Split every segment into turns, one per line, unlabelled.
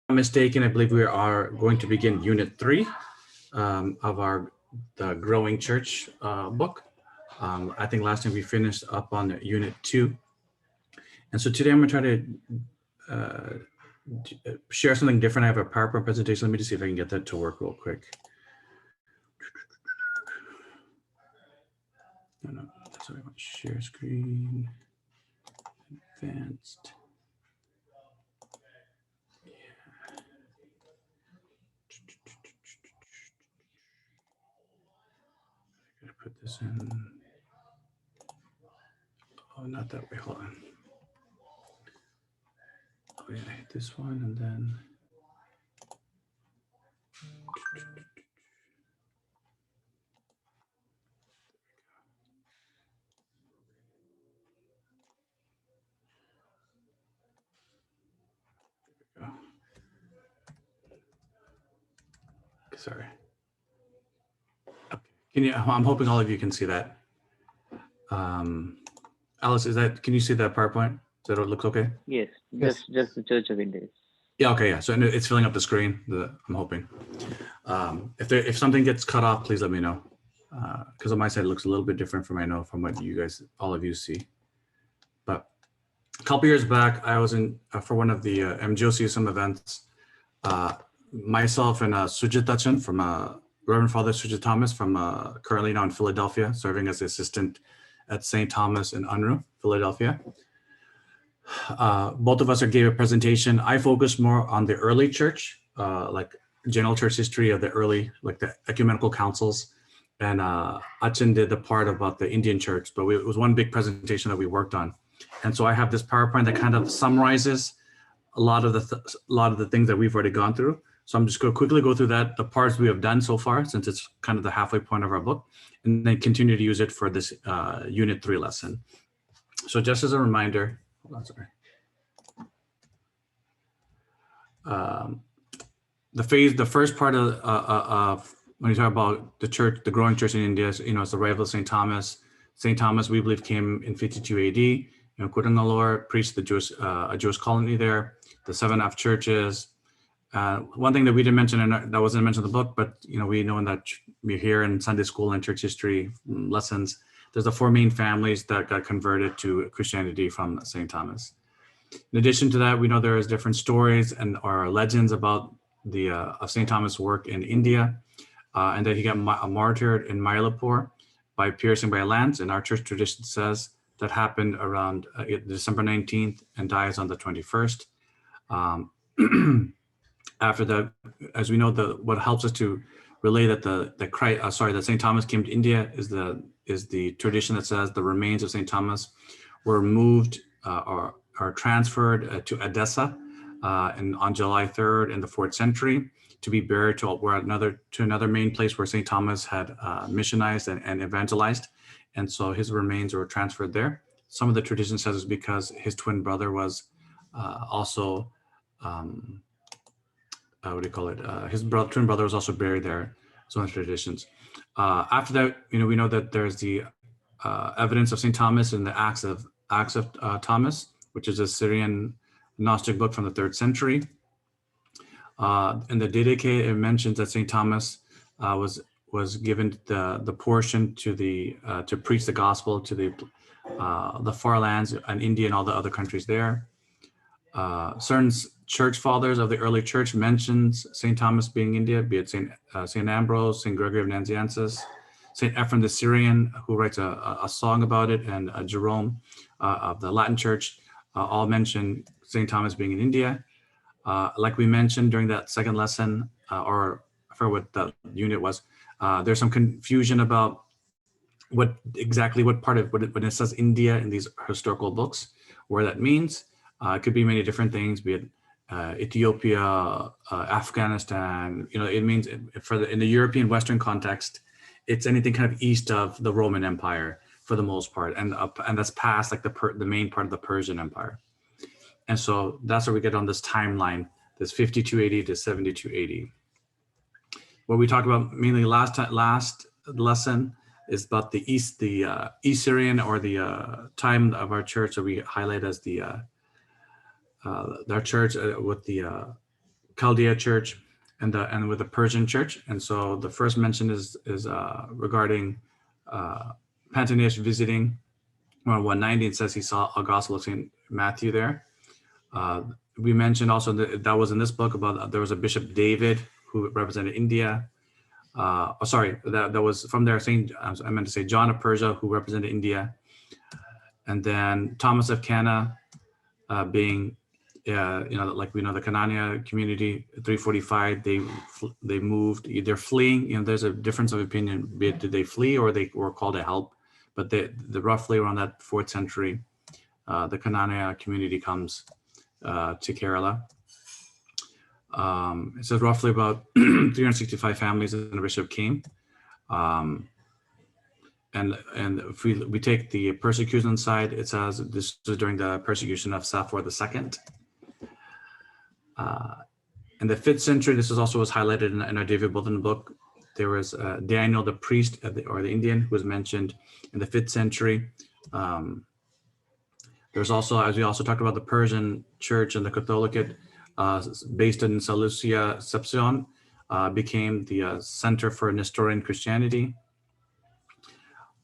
I'm mistaken, I believe we are going to begin Unit 3 of the Growing Church book. I think last time we finished up on Unit 2. And so today I'm going to try to share something different. I have a PowerPoint presentation. Let me just see if I can get that to work real quick. No, sorry, I want to share screen. Advanced. I gotta put this in. Oh, not that way. Hold on. Oh yeah, I hit this one and then. There we go. Sorry. Okay. I'm hoping all of you can see that. Alice, can you see that PowerPoint? Does that look okay?
Yes, just the Church of India.
Yeah, okay, yeah. So it's filling up the screen, I'm hoping. If something gets cut off, please let me know. Because on my side, it looks a little bit different from what you guys, all of you see. But a couple years back, I was in for one of the MGOCSM events. Myself and Sujit Achen from Reverend Father Sujit Thomas from currently now in Philadelphia, serving as the assistant at St. Thomas in Unruh, Philadelphia. Both of us gave a presentation. I focused more on the early church, like general church history of the early, like the ecumenical councils. And Achen did the part about the Indian church, but it was one big presentation that we worked on. And so I have this PowerPoint that kind of summarizes a lot of the things that we've already gone through. So I'm just going to quickly go through the parts we have done so far, since it's kind of the halfway point of our book, and then continue to use it for this Unit 3 lesson. So just as a reminder, hold on, sorry. The first part of when you talk about the church, the growing church in India, it's the arrival of St. Thomas. St. Thomas, we believe, came in 52 AD. Kudangalore preached a Jewish colony there, the 7 F churches. One thing that we didn't mention, and that wasn't mentioned in the book, but we know that we hear in Sunday school and church history lessons, there's the 4 main families that got converted to Christianity from St. Thomas. In addition to that, we know there is different stories or legends about of St. Thomas' work in India, and that he got martyred in Mylapore by piercing by a lance. And our church tradition says that happened around December 19th and dies on the 21st. After that, as we know, what helps us to relay that that St. Thomas came to India is the tradition that says the remains of St. Thomas were moved or transferred to Edessa on July 3rd in the 4th century to be buried to another main place where St. Thomas had missionized and evangelized. And so his remains were transferred there. Some of the tradition says it's because his twin brother was also, his twin brother was also buried there. Some of the traditions. After that, we know that there's the evidence of St. Thomas in the Acts of Thomas, which is a Syrian Gnostic book from the 3rd century. In the Didache, it mentions that St. Thomas was given the portion to preach the gospel to the far lands and India and all the other countries there. Certain church fathers of the early church mentions St. Thomas being India, be it St. Ambrose, St. Gregory of Nazianzus, St. Ephraim the Syrian, who writes a song about it, and Jerome of the Latin Church, all mention St. Thomas being in India. Like we mentioned during that second lesson, or I forget what the unit was, there's some confusion about what part of when it says India in these historical books, where that means. It could be many different things, be it Ethiopia, Afghanistan. It means in the European Western context, it's anything kind of east of the Roman Empire for the most part, and that's past like the main part of the Persian Empire. And so that's where we get on this timeline, this 5280 to 7280. What we talked about mainly last lesson is about the East Syrian, or the time of our church that we highlight as our church with the Chaldea Church and with the Persian Church. And so the first mention is regarding Pantanius visiting around 190. It says he saw a Gospel of St. Matthew there. We mentioned also that was in this book about there was a Bishop David who represented India. That was from there. I meant to say John of Persia who represented India, and then Thomas of Cana, being like we know the Canania community 345. They moved. They're fleeing. There's a difference of opinion. Did they flee or they were called to help? But the roughly around that 4th century, the Canania community comes to Kerala. It says roughly about 365 families and the bishop came. And if we take the persecution side, it says this was during the persecution of Safor II. In the 5th century, this was highlighted in our Divyabodhanam book. There was Daniel, the priest or the Indian, who was mentioned in the 5th century. There's also, as we also talked about, the Persian church and the Catholicate, based in Seleucia, Sepsion, became the center for Nestorian Christianity.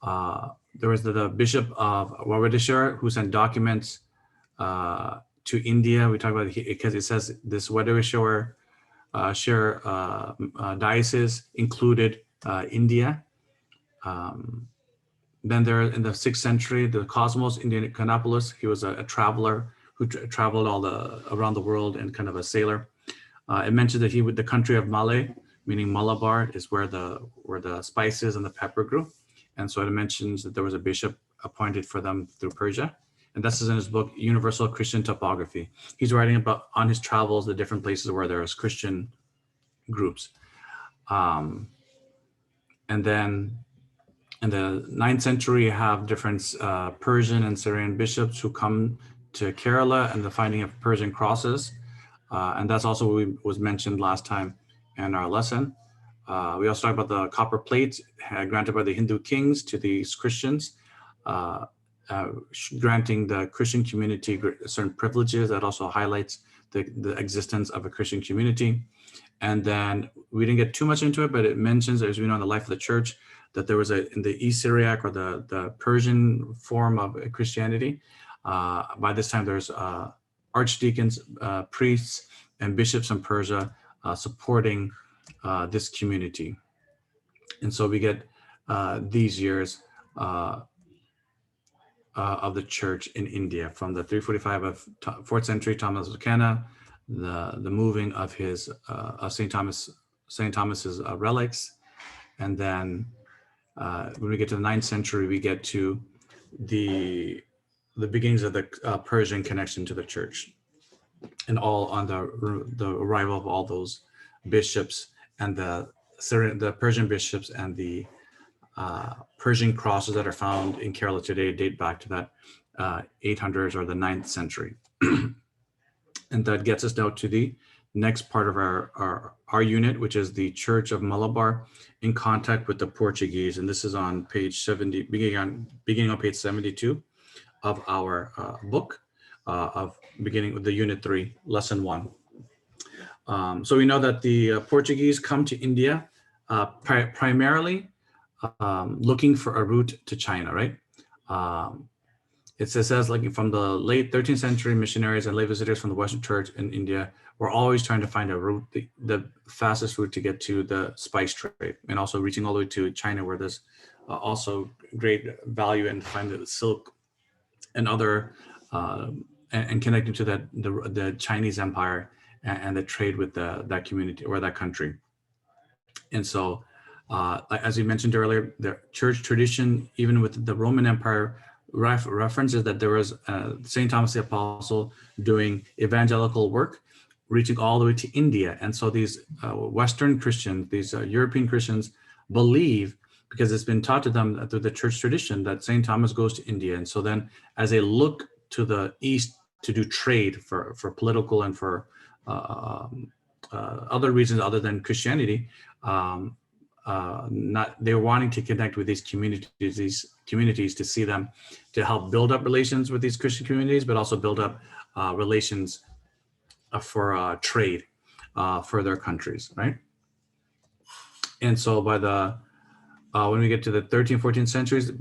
There was the Bishop of Wawadishar who sent documents to India. We talk about it because it says this Wawadishar diocese included India. Then there in the 6th century, the Cosmos Indianapolis, he was a traveler who traveled around the world and kind of a sailor. It mentioned that the country of Malay, meaning Malabar, is where the spices and the pepper grew. And so it mentions that there was a bishop appointed for them through Persia. And this is in his book, Universal Christian Topography. He's writing about on his travels, the different places where there's Christian groups. And then in the 9th century, you have different Persian and Syrian bishops who come to Kerala and the finding of Persian crosses. And that's also what was mentioned last time in our lesson. We also talked about the copper plates granted by the Hindu kings to these Christians, granting the Christian community certain privileges. That also highlights the existence of a Christian community. And then we didn't get too much into it, but it mentions, as we know in the life of the church, that there was in the East Syriac or the Persian form of Christianity. By this time, there's archdeacons, priests, and bishops in Persia supporting this community. And so we get these years of the church in India from the 345 of 4th century Thomas of Cana, the moving of his of St. Thomas's relics, and then when we get to the 9th century, we get to the beginnings of the Persian connection to the church, and all on the arrival of all those bishops and the Persian bishops and the Persian crosses that are found in Kerala today date back to that 800s or the 9th century. And that gets us now to the next part of our unit, which is the Church of Malabar in contact with the Portuguese. And this is on page 70, beginning on page 72 of our book, beginning with the unit 3, lesson 1. So we know that the Portuguese come to India primarily looking for a route to China, right? It says like from the late 13th century, missionaries and lay visitors from the Western Church in India were always trying to find a route, the fastest route to get to the spice trade, and also reaching all the way to China, where there's also great value in finding the silk and other, and connecting to the Chinese Empire and the trade with that community or that country. And so, as we mentioned earlier, the church tradition, even with the Roman Empire, references that there was St. Thomas the Apostle doing evangelical work, reaching all the way to India. And so these Western Christians, these European Christians believe, because it's been taught to them through the church tradition, that St. Thomas goes to India. And so then as they look to the East to do trade for political and for other reasons other than Christianity, they're wanting to connect with these communities to see them, to help build up relations with these Christian communities, but also build up relations for trade. for their countries, right? And so by the when we get to the 13th, 14th centuries,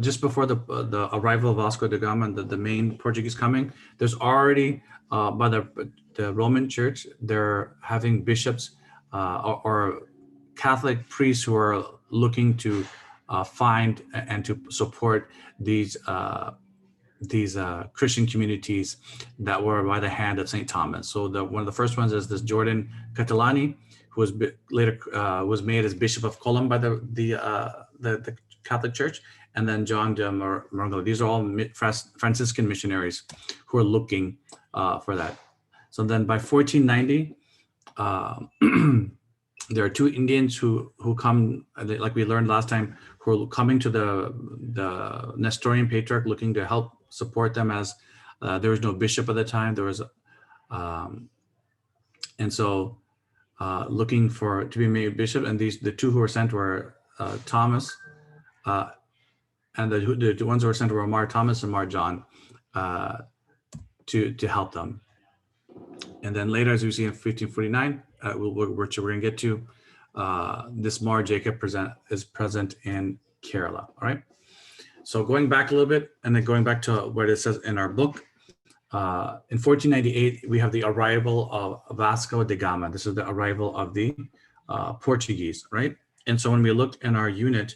just before the arrival of Vasco da Gama and the main Portuguese coming, there's already by the Roman Church, they're having bishops or Catholic priests who are looking to find and to support these Christian communities that were by the hand of St. Thomas. So one of the first ones is this Jordan Catalani, who was later was made as Bishop of Colum by the Catholic Church, and then John de Margolo. These are all Franciscan missionaries who are looking for that. So then by 1490, there are two Indians who come, like we learned last time, who are coming to the Nestorian Patriarch looking to help support them, as there was no bishop at the time. There was, and so looking to be made bishop. And the two who were sent were Thomas, and the ones who were sent were Mar Thomas and Mar John to help them. And then later, as we see in 1549, which we're going to get to, this Mar Jacob is present in Kerala. All right. So going back a little bit, and then going back to what it says in our book, in 1498, we have the arrival of Vasco da Gama. This is the arrival of the Portuguese, right? And so when we look in our unit,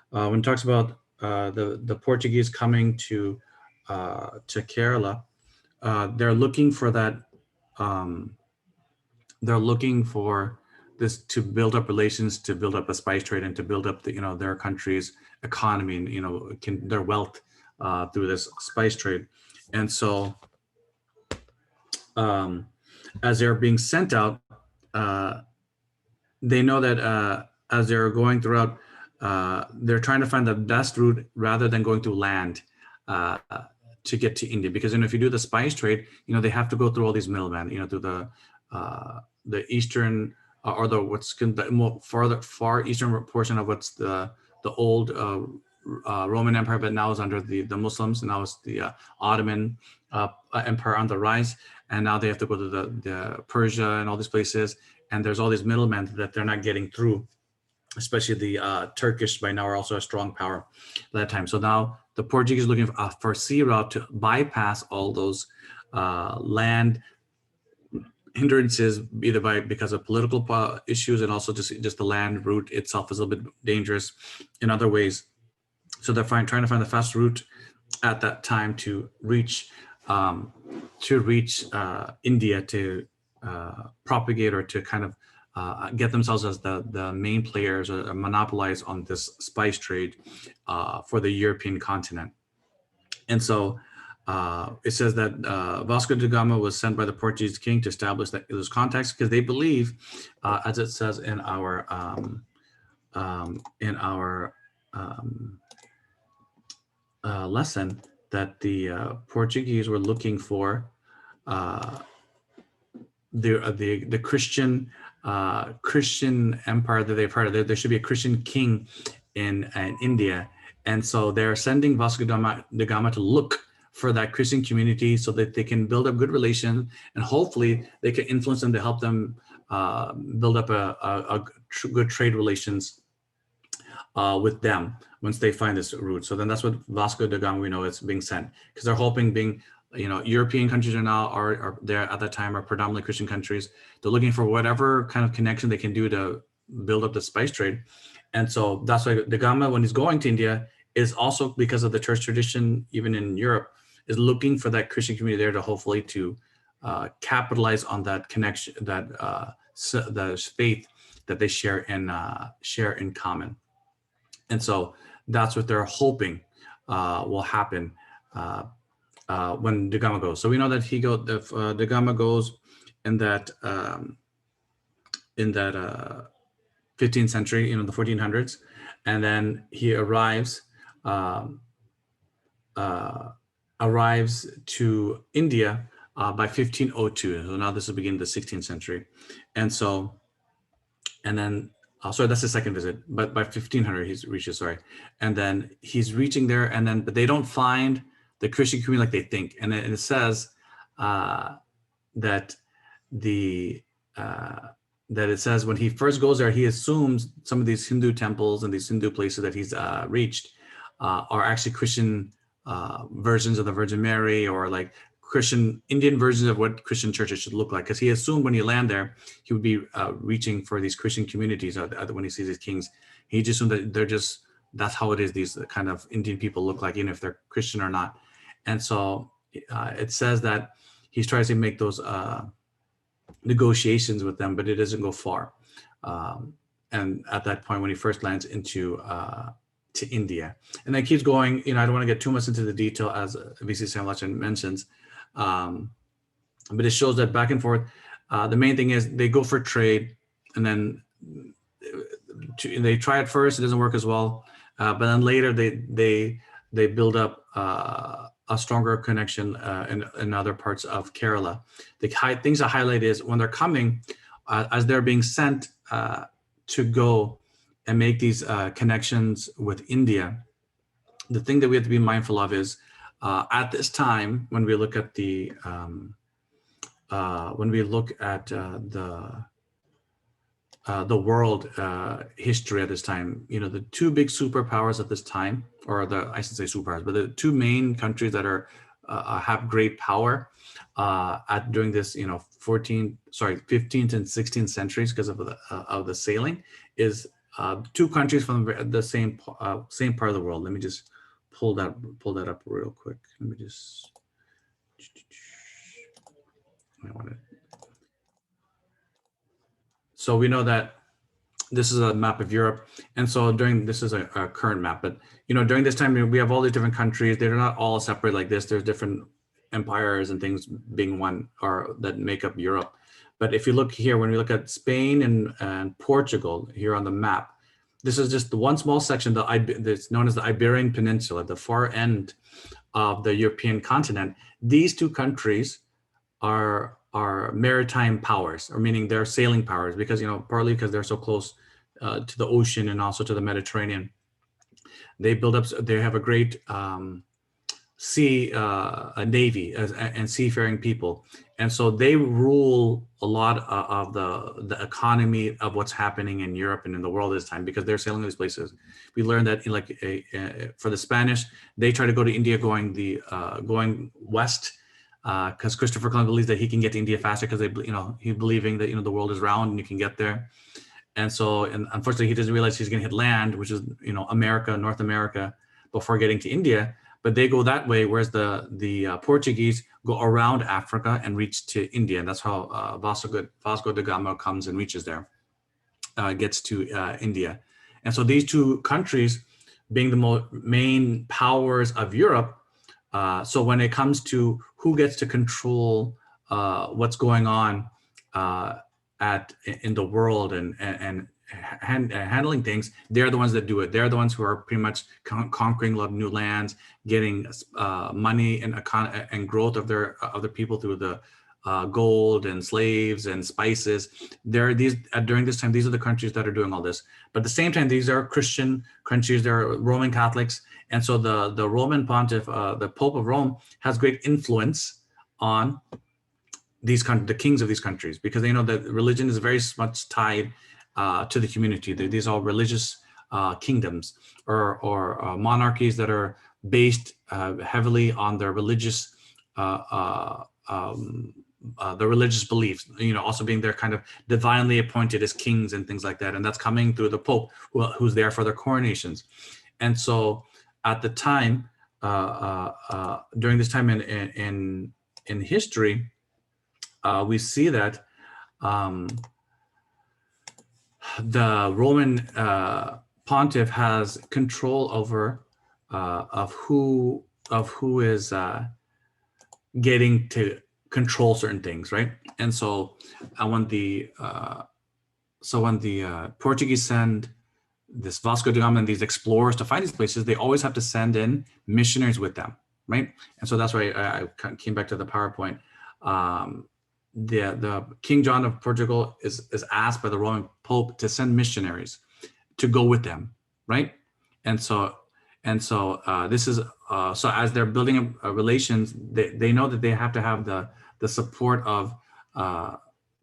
when it talks about the Portuguese coming to Kerala, they're looking for that. They're looking for this to build up relations, to build up a spice trade, and to build up their country's economy and their wealth through this spice trade. And so as they're being sent out, they know that as they're going throughout, they're trying to find the best route rather than going through land to get to India. Because if you do the spice trade, they have to go through all these middlemen, through the eastern or the more far eastern portion of what's the old Roman Empire, but now is under the Muslims. Now it's the Ottoman Empire on the rise, and now they have to go to the Persia and all these places. And there's all these middlemen that they're not getting through, especially the Turkish by now are also a strong power at that time. So now the Portuguese are looking for a sea route to bypass all those land hindrances, either because of political issues, and also just the land route itself is a little bit dangerous in other ways. So they're trying to find the fast route at that time to reach India, to propagate or to kind of get themselves as the main players or monopolize on this spice trade for the European continent. And so it says that Vasco da Gama was sent by the Portuguese king to establish those contacts, because they believe, as it says in our lesson, that the Portuguese were looking for the Christian empire that they've heard of. There should be a Christian king in India, and so they're sending Vasco da Gama to look for that Christian community so that they can build up good relations, and hopefully they can influence them to help them build up a good trade relations with them once they find this route. So then that's what Vasco da Gama, we know, is being sent, because they're hoping, European countries are there at that time are predominantly Christian countries. They're looking for whatever kind of connection they can do to build up the spice trade. And so that's why da Gama, when he's going to India, is also, because of the church tradition, even in Europe, is looking for that Christian community there to hopefully to capitalize on that connection, that the faith that they share in common. And so that's what they're hoping will happen when da Gama goes. So we know that da Gama goes in that 15th century, the 1400s, and then he arrives to India by 1502. So now this will begin the 16th century, and then sorry, that's the second visit, but by 1500 he reaches, sorry, and then he's reaching there, but they don't find the Christian community like they think, and it says that that it says when he first goes there, he assumes some of these Hindu temples and these Hindu places that he's reached are actually Christian versions of the Virgin Mary, or like Christian Indian versions of what Christian churches should look like. Because he assumed when he land there, he would be reaching for these Christian communities when he sees these kings. He just assumed that they're just, that's how it is. These kind of Indian people look like, even if they're Christian or not. And so it says that he tries to make those negotiations with them, but it doesn't go far. And at that point, when he first lands into to India, and then keeps going, I don't want to get too much into the detail as VC Samlachan mentions, but it shows that back and forth. The main thing is they go for trade, and then they try it first, it doesn't work as well, but then later they build up a stronger connection in other parts of Kerala. The things to highlight is when they're coming, as they're being sent to go and make these connections with India, the thing that we have to be mindful of is at this time, when we look at the world history at this time, the two big superpowers at this time, or I should say superpowers, but the two main countries that are have great power during this 15th and 16th centuries, because of the sailing, is two countries from the same part of the world. Let me just pull that up real quick. Let me just. So we know that this is a map of Europe, and so this is a current map, but during this time we have all these different countries. They're not all separate like this. There's different empires and things being one, or that make up Europe. But if you look here, when we look at Spain and Portugal here on the map, this is just the one small section that's known as the Iberian Peninsula, the far end of the European continent. These two countries are maritime powers, or meaning they're sailing powers, because partly because they're so close to the ocean and also to the Mediterranean. They have a great a navy and seafaring people, and so they rule a lot of the economy of what's happening in Europe and in the world this time, because they're sailing these places. We learned that for the Spanish, they try to go to India going west, because Christopher Columbus believes that he can get to India faster, because he's believing that the world is round and you can get there. And so, and unfortunately, he doesn't realize he's going to hit land, which is North America, before getting to India. But they go that way, whereas the Portuguese go around Africa and reach to India, and that's how Vasco da Gama comes and reaches there, gets to India. And so these two countries, being the main powers of Europe, so when it comes to who gets to control what's going on in the world and handling things, they're the ones that do it. They're the ones who are pretty much conquering a lot of new lands, getting money and growth of their people through the gold and slaves and spices. During this time, these are the countries that are doing all this. But at the same time, these are Christian countries. They're Roman Catholics. And so the Roman Pontiff, the Pope of Rome, has great influence on the kings of these countries, because they know that religion is very much tied to the community. These are all religious kingdoms or monarchies that are based heavily on their religious beliefs, also being they're kind of divinely appointed as kings and things like that. And that's coming through the Pope, who's there for their coronations. And so at the time, during this time in history, we see that the Roman pontiff has control over of who is getting to control certain things, right? And so when the Portuguese send this Vasco da Gama and these explorers to find these places, they always have to send in missionaries with them, right? And so that's why I came back to the PowerPoint. The King John of Portugal is asked by the Roman Pope to send missionaries to go with them, right? And so this is so as they're building relations, they know that they have to have the support of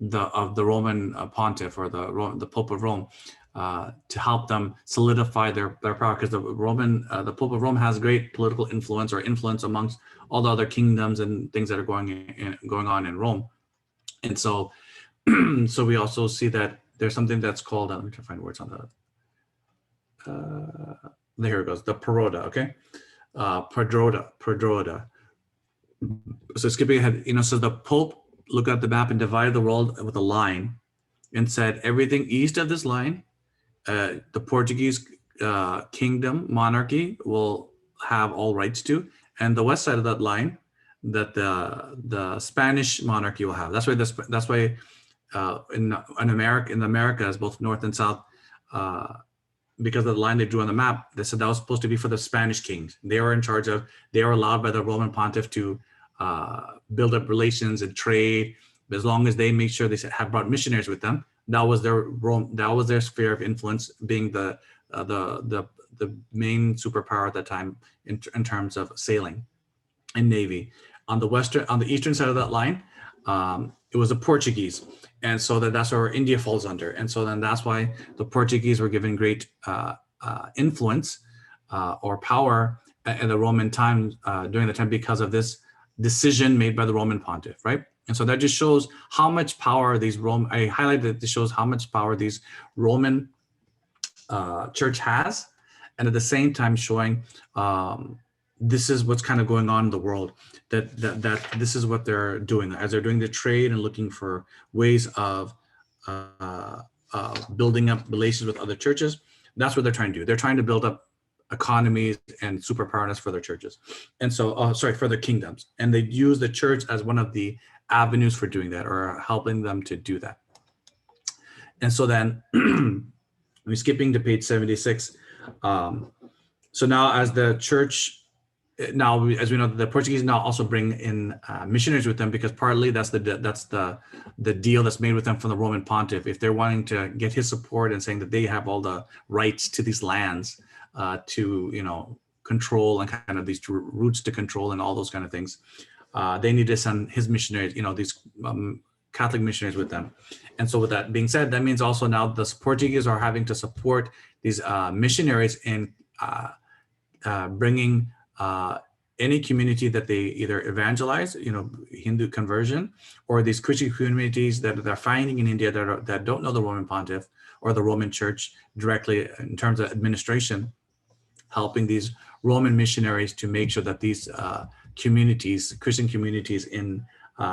the Roman pontiff or the Pope of Rome, to help them solidify their power, because the Pope of Rome has great political influence or influence amongst all the other kingdoms and things that are going on in Rome. And so so we also see that there's something that's called, let me try to find words on that. There it goes, the Paroda, okay? Prodroda. So skipping ahead, so the Pope looked at the map and divided the world with a line and said everything east of this line, the Portuguese kingdom, monarchy will have all rights to, and the west side of that line that the Spanish monarchy will have. That's why in America, in the Americas, both North and South, because of the line they drew on the map, they said that was supposed to be for the Spanish kings. They were in charge of, they were allowed by the Roman pontiff to build up relations and trade, as long as they made sure they had brought missionaries with them. That was their sphere of influence, being the main superpower at that time in terms of sailing and navy. On the eastern side of that line, it was the Portuguese, and so that's where India falls under. And so then that's why the Portuguese were given great influence or power in the Roman time during the time, because of this decision made by the Roman pontiff, right? And so that just shows how much power I highlighted that this shows how much power these Roman church has, and at the same time showing this is what's kind of going on in the world, that this is what they're doing as they're doing the trade and looking for ways of building up relations with other churches. That's what they're trying to do. They're trying to build up economies and superpowerness for their churches, and so for their kingdoms, and they use the church as one of the avenues for doing that, or helping them to do that. And so then we're skipping to page 76. So now as the church, as we know, the Portuguese now also bring in missionaries with them, because partly that's the deal that's made with them from the Roman pontiff. If they're wanting to get his support and saying that they have all the rights to these lands to control, and kind of these routes to control and all those kind of things, they need to send his missionaries, these Catholic missionaries with them. And so with that being said, that means also now the Portuguese are having to support these missionaries in bringing any community that they either evangelize, Hindu conversion, or these Christian communities that they're finding in India that don't know the Roman pontiff or the Roman church directly in terms of administration, helping these Roman missionaries to make sure that these communities, Christian communities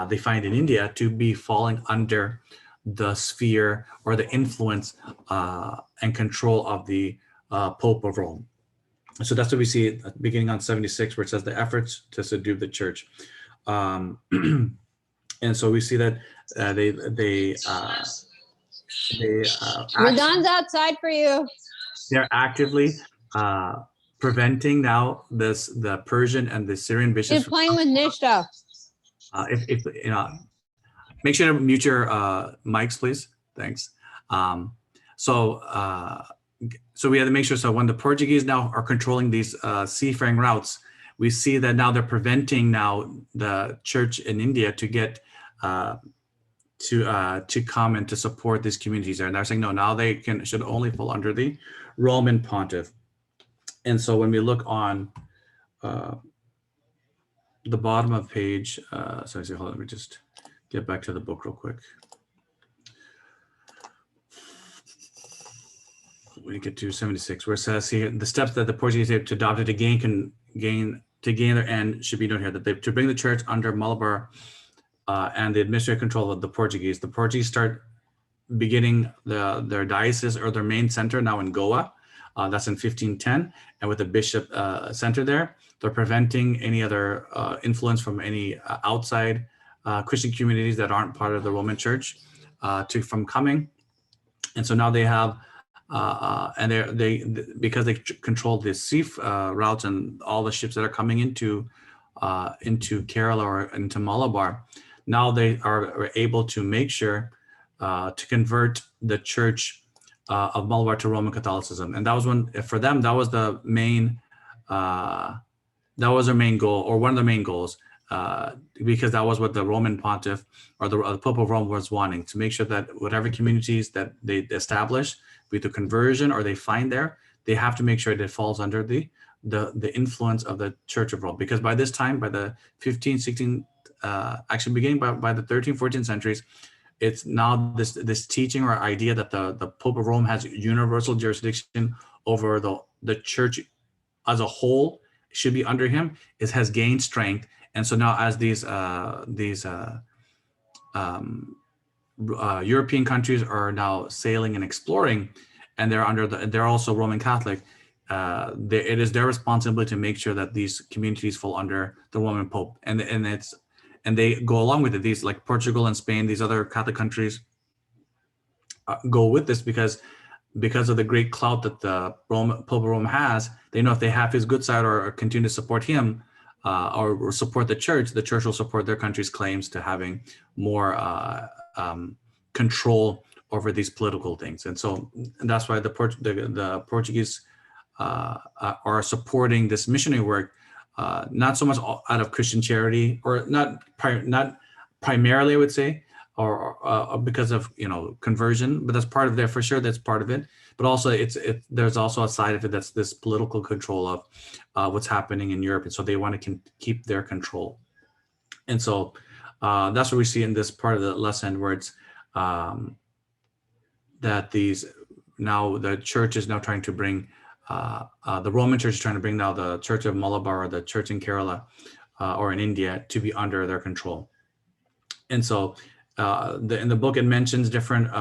they find in India, to be falling under the sphere or the influence and control of the Pope of Rome. So that's what we see beginning on 76, where it says the efforts to subdue the church. And so we see that
Radon's outside for you.
They're actively preventing now the Persian and the Syrian bishops.
She's playing with Nishta.
Make sure to mute your mics, please. Thanks. So we have to make sure. So when the Portuguese now are controlling these seafaring routes, we see that now they're preventing now the church in India to get to come and to support these communities there. And they're saying, no, now they should only fall under the Roman pontiff. And so when we look on the bottom of page, hold on, let me just get back to the book real quick. We get to 76, where it says here, the steps that the Portuguese have adopted to gain their end should be noted here, that to bring the church under Malabar and the administrative control of the Portuguese. The Portuguese start beginning their diocese or their main center now in Goa. That's in 1510, and with the bishop center there, they're preventing any other influence from any outside Christian communities that aren't part of the Roman Church from coming. And so now they have, and because they control the sea routes and all the ships that are coming into Kerala or into Malabar, now they are able to make sure to convert the church of Malabar to Roman Catholicism. And that was for them, that was the main, that was their main goal, or one of the main goals. because that was what the Roman pontiff or the Pope of Rome was wanting, to make sure that whatever communities that they establish, be it the conversion or they find there, they have to make sure that it falls under the influence of the Church of Rome. Because by this time, by the 15th, 16th, actually beginning by the 13th, 14th centuries, it's now this teaching or idea that the Pope of Rome has universal jurisdiction over the church as a whole, should be under him, has gained strength. And so now as these European countries are now sailing and exploring, and they're also Roman Catholic, it is their responsibility to make sure that these communities fall under the Roman Pope, and they go along with it. These, like Portugal and Spain, these other Catholic countries go with this because of the great clout that the Pope of Rome has. They know if they have his good side or continue to support him or support the church will support their country's claims to having more control over these political things. And so that's why the Portuguese are supporting this missionary work, not so much out of Christian charity, or not primarily, I would say, or because of conversion, but that's part of there for sure. That's part of it. But also, there's also a side of it that's this political control of what's happening in Europe, and so they want to keep their control. And so that's what we see in this part of the lesson, where it's that the church is now trying to bring the Roman Church is trying to bring now the Church of Malabar or the church in Kerala or in India to be under their control. And so in the book, it mentions different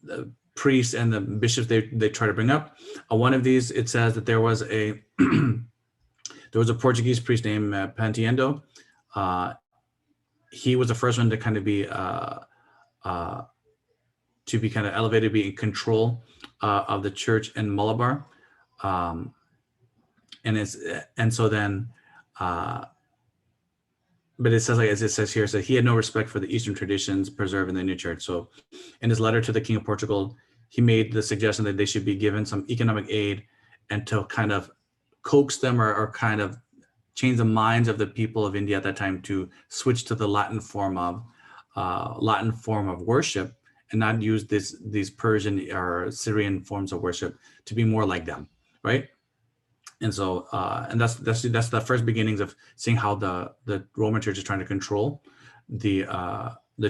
the priests and the bishops they try to bring up. One of these, it says that there was a Portuguese priest named Pantiendo. He was the first one to kind of be kind of elevated, be in control of the church in Malabar, but it says, like as it says here, so he had no respect for the Eastern traditions preserved in the new church. So in his letter to the King of Portugal, he made the suggestion that they should be given some economic aid and to kind of coax them or kind of change the minds of the people of India at that time to switch to the Latin form of worship, and not use these Persian or Syrian forms of worship, to be more like them, right? And so, and that's the first beginnings of seeing how the Roman Church is trying to control the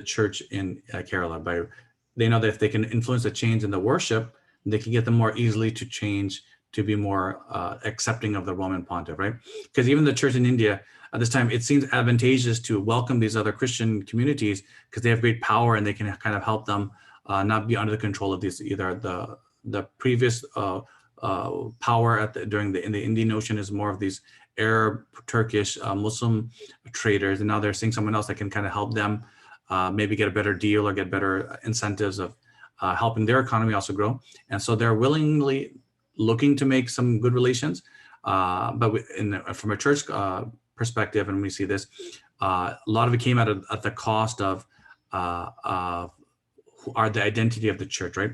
church in Kerala. They know that if they can influence the change in the worship, they can get them more easily to change to be more accepting of the Roman pontiff, right? Because even the church in India at this time, it seems advantageous to welcome these other Christian communities because they have great power and they can kind of help them not be under the control of these, either the previous power in the Indian Ocean is more of these Arab, Turkish, Muslim traders, and now they're seeing someone else that can kind of help them maybe get a better deal or get better incentives of helping their economy also grow. And so they're willingly looking to make some good relations, but from a church perspective, and we see this, a lot of it came at the cost of the identity of the church, right?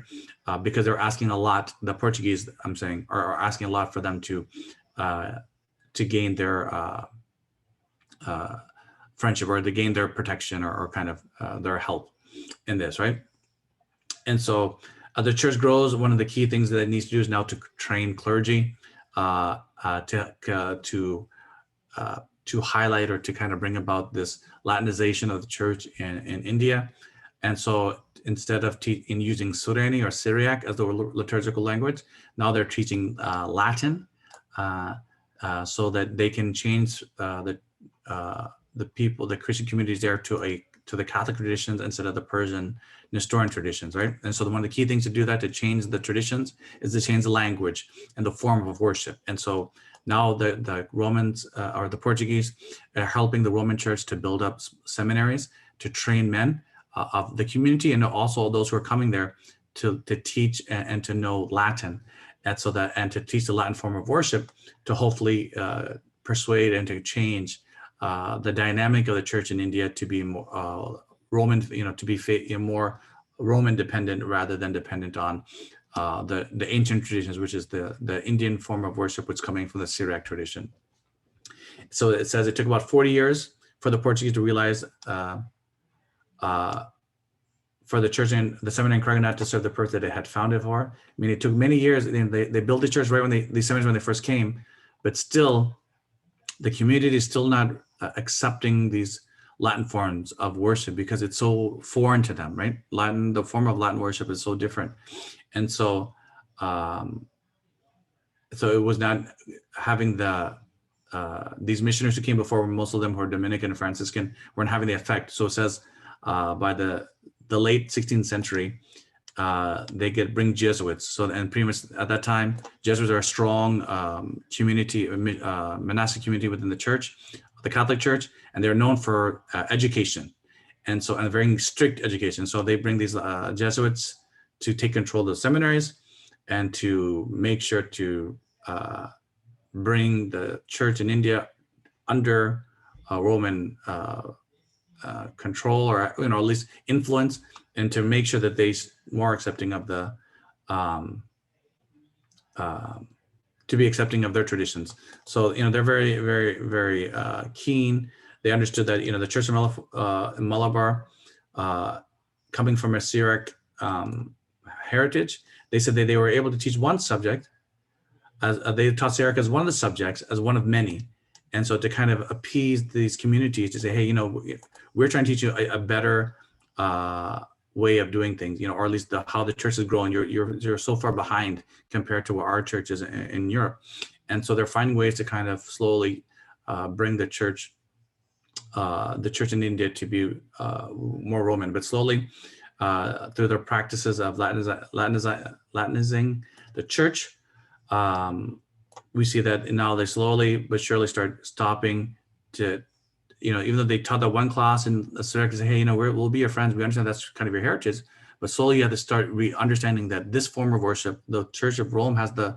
Because they're asking a lot. The Portuguese, I'm saying, are asking a lot for them to gain their friendship, or to gain their protection, or kind of their help in this, right? And so the church grows. One of the key things that it needs to do is now to train clergy to highlight or to kind of bring about this Latinization of the church in India. And so instead of using Surani or Syriac as the liturgical language, now they're teaching Latin so that they can change the people, the Christian communities there to the Catholic traditions instead of the Persian Nestorian traditions, right? And so one of the key things to do that, to change the traditions, is to change the language and the form of worship. And so now the Romans or the Portuguese are helping the Roman Church to build up seminaries to train men of the community, and also those who are coming there to teach and to know Latin, and to teach the Latin form of worship, to hopefully persuade and to change the dynamic of the church in India to be more Roman, to be more Roman dependent rather than dependent on the ancient traditions, which is the Indian form of worship, which is coming from the Syriac tradition. So it says it took about 40 years for the Portuguese to realize for the church and the seminary in Krakow to serve the purpose that it had founded for. I mean, it took many years. They built the church right when the seminaries when they first came, but still, the community is still not accepting these Latin forms of worship because it's so foreign to them, right? Latin, the form of Latin worship is so different, and so it was not having these missionaries who came before, most of them were Dominican and Franciscan, weren't having the effect. So it says by the late 16th century, they bring Jesuits. So, and pretty much at that time, Jesuits are a strong community, monastic community within the church, the Catholic Church, and they're known for education. And so, and a very strict education. So they bring these Jesuits to take control of the seminaries and to make sure to bring the church in India under Roman control, or at least influence, and to make sure that they more accepting of the to be accepting of their traditions. So they're very, very, very keen. They understood that the Church of Malabar, coming from a Syriac heritage, they said that they were able to teach one subject, as they taught Syriac as one of the subjects, as one of many. And so to kind of appease these communities, to say, hey, we're trying to teach you a better way of doing things, or at least how the church is growing. You're so far behind compared to what our church is in Europe. And so they're finding ways to kind of slowly bring the church in India to be more Roman, but slowly through their practices of Latinizing the church, we see that now they slowly but surely start stopping to, even though they taught that one class and the Syriac say, hey, we'll be your friends. We understand that's kind of your heritage, but slowly you have to start understanding that this form of worship, the Church of Rome has the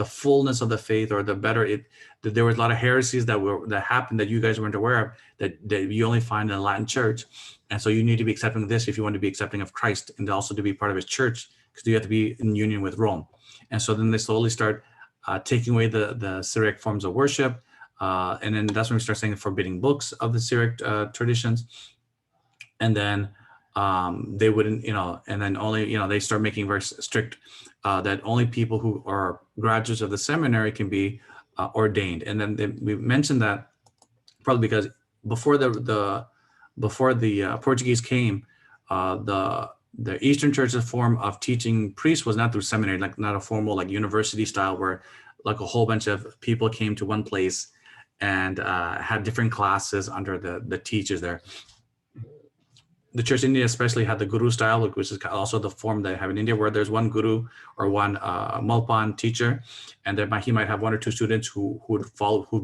fullness of the faith, or the better that there was a lot of heresies that happened that you guys weren't aware of, that you only find in the Latin Church. And so you need to be accepting of this if you want to be accepting of Christ, and also to be part of his church, because you have to be in union with Rome. And so then they slowly start taking away the Syriac forms of worship. And then that's when we start saying forbidding books of the Syriac traditions. And then they wouldn't, and then only, they start making very strict that only people who are graduates of the seminary can be ordained. And then we mentioned that probably because before the Portuguese came, the Eastern Church's form of teaching priests was not through seminary, like not a formal university style where like a whole bunch of people came to one place and had different classes under the teachers there. The Church in India especially had the guru style, which is also the form they have in India, where there's one guru or one Malpan teacher, and then he might have one or two students who would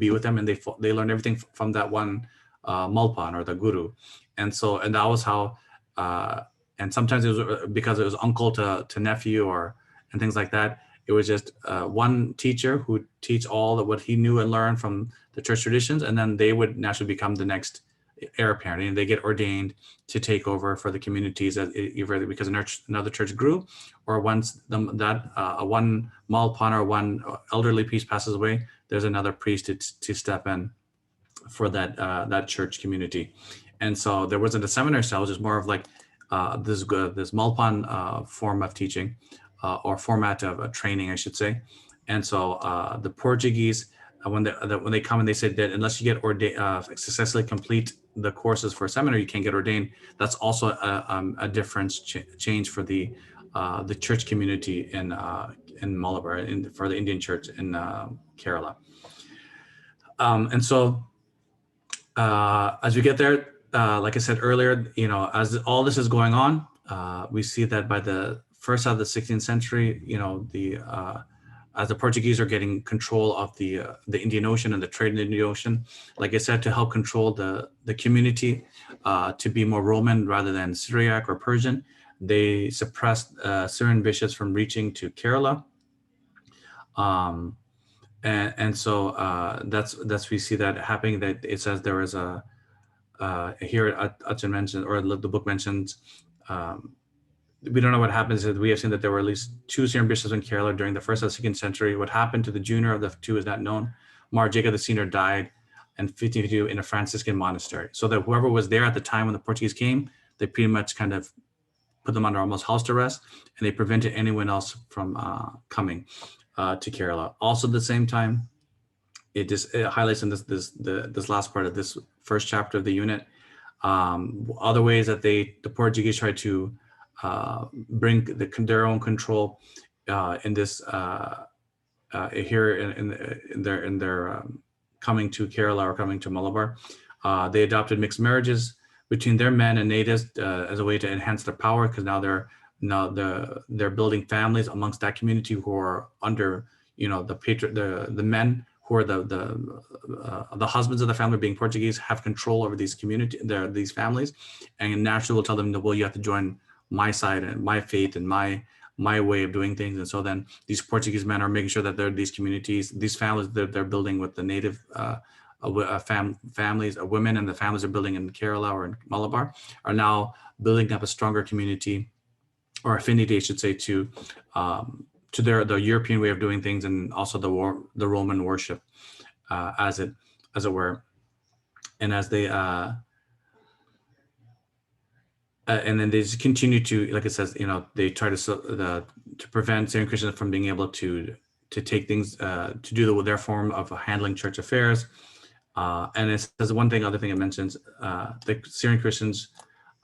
be with them, and they learn everything from that one Malpan or the guru. And that was how, and sometimes it was because it was uncle to nephew and things like that. It was just one teacher who would teach all of what he knew and learned from the church traditions, and then they would naturally become the next heir apparent, and they get ordained to take over for the communities, either because another church grew, or once one Malpan or one elderly priest passes away, there's another priest to step in for that church community. And so there wasn't a seminary style; it was just more of like this Malpan form of teaching. Or format of training, I should say. And so the Portuguese, when they come and they say that unless you get ordained, successfully complete the courses for a seminary, you can't get ordained. That's also a difference change for the church community in Malabar, for the Indian church in Kerala. And so as we get there, like I said earlier, as all this is going on, we see that by the first half of the 16th century, as the Portuguese are getting control of the Indian Ocean and the trade in the Indian Ocean, like I said, to help control the community to be more Roman rather than Syriac or Persian, they suppressed Syrian bishops from reaching to Kerala. And so that's we see that happening. That it says there was here Achen mentioned, or the book mentions. We don't know what happens. We have seen that there were at least 2 Syrian bishops in Kerala during the 1st and 2nd century. What happened to the junior of the 2 is not known. Mar Jacob the Senior died in 1552 in a Franciscan monastery. So that whoever was there at the time when the Portuguese came, they pretty much kind of put them under almost house arrest, and they prevented anyone else from coming to Kerala. Also at the same time, it highlights in this last part of this first chapter of the unit, other ways that the Portuguese tried to bring their own control in this here in their coming to Kerala or coming to Malabar. They adopted mixed marriages between their men and natives as a way to enhance their power, because now they're building families amongst that community who are under the men who are the husbands of the family being Portuguese have control over these these families, and naturally will tell them that, well, you have to join my side and my faith and my way of doing things. And so then these Portuguese men are making sure that these communities, these families that they're building with the native families, women, and the families are building in Kerala or in Malabar are now building up a stronger community or affinity, I should say, to the European way of doing things, and also the Roman worship, as it were. And as they and then they just continue to, like it says, they try to prevent Syrian Christians from being able to take things to do their form of handling church affairs. And it says other thing it mentions, the Syrian Christians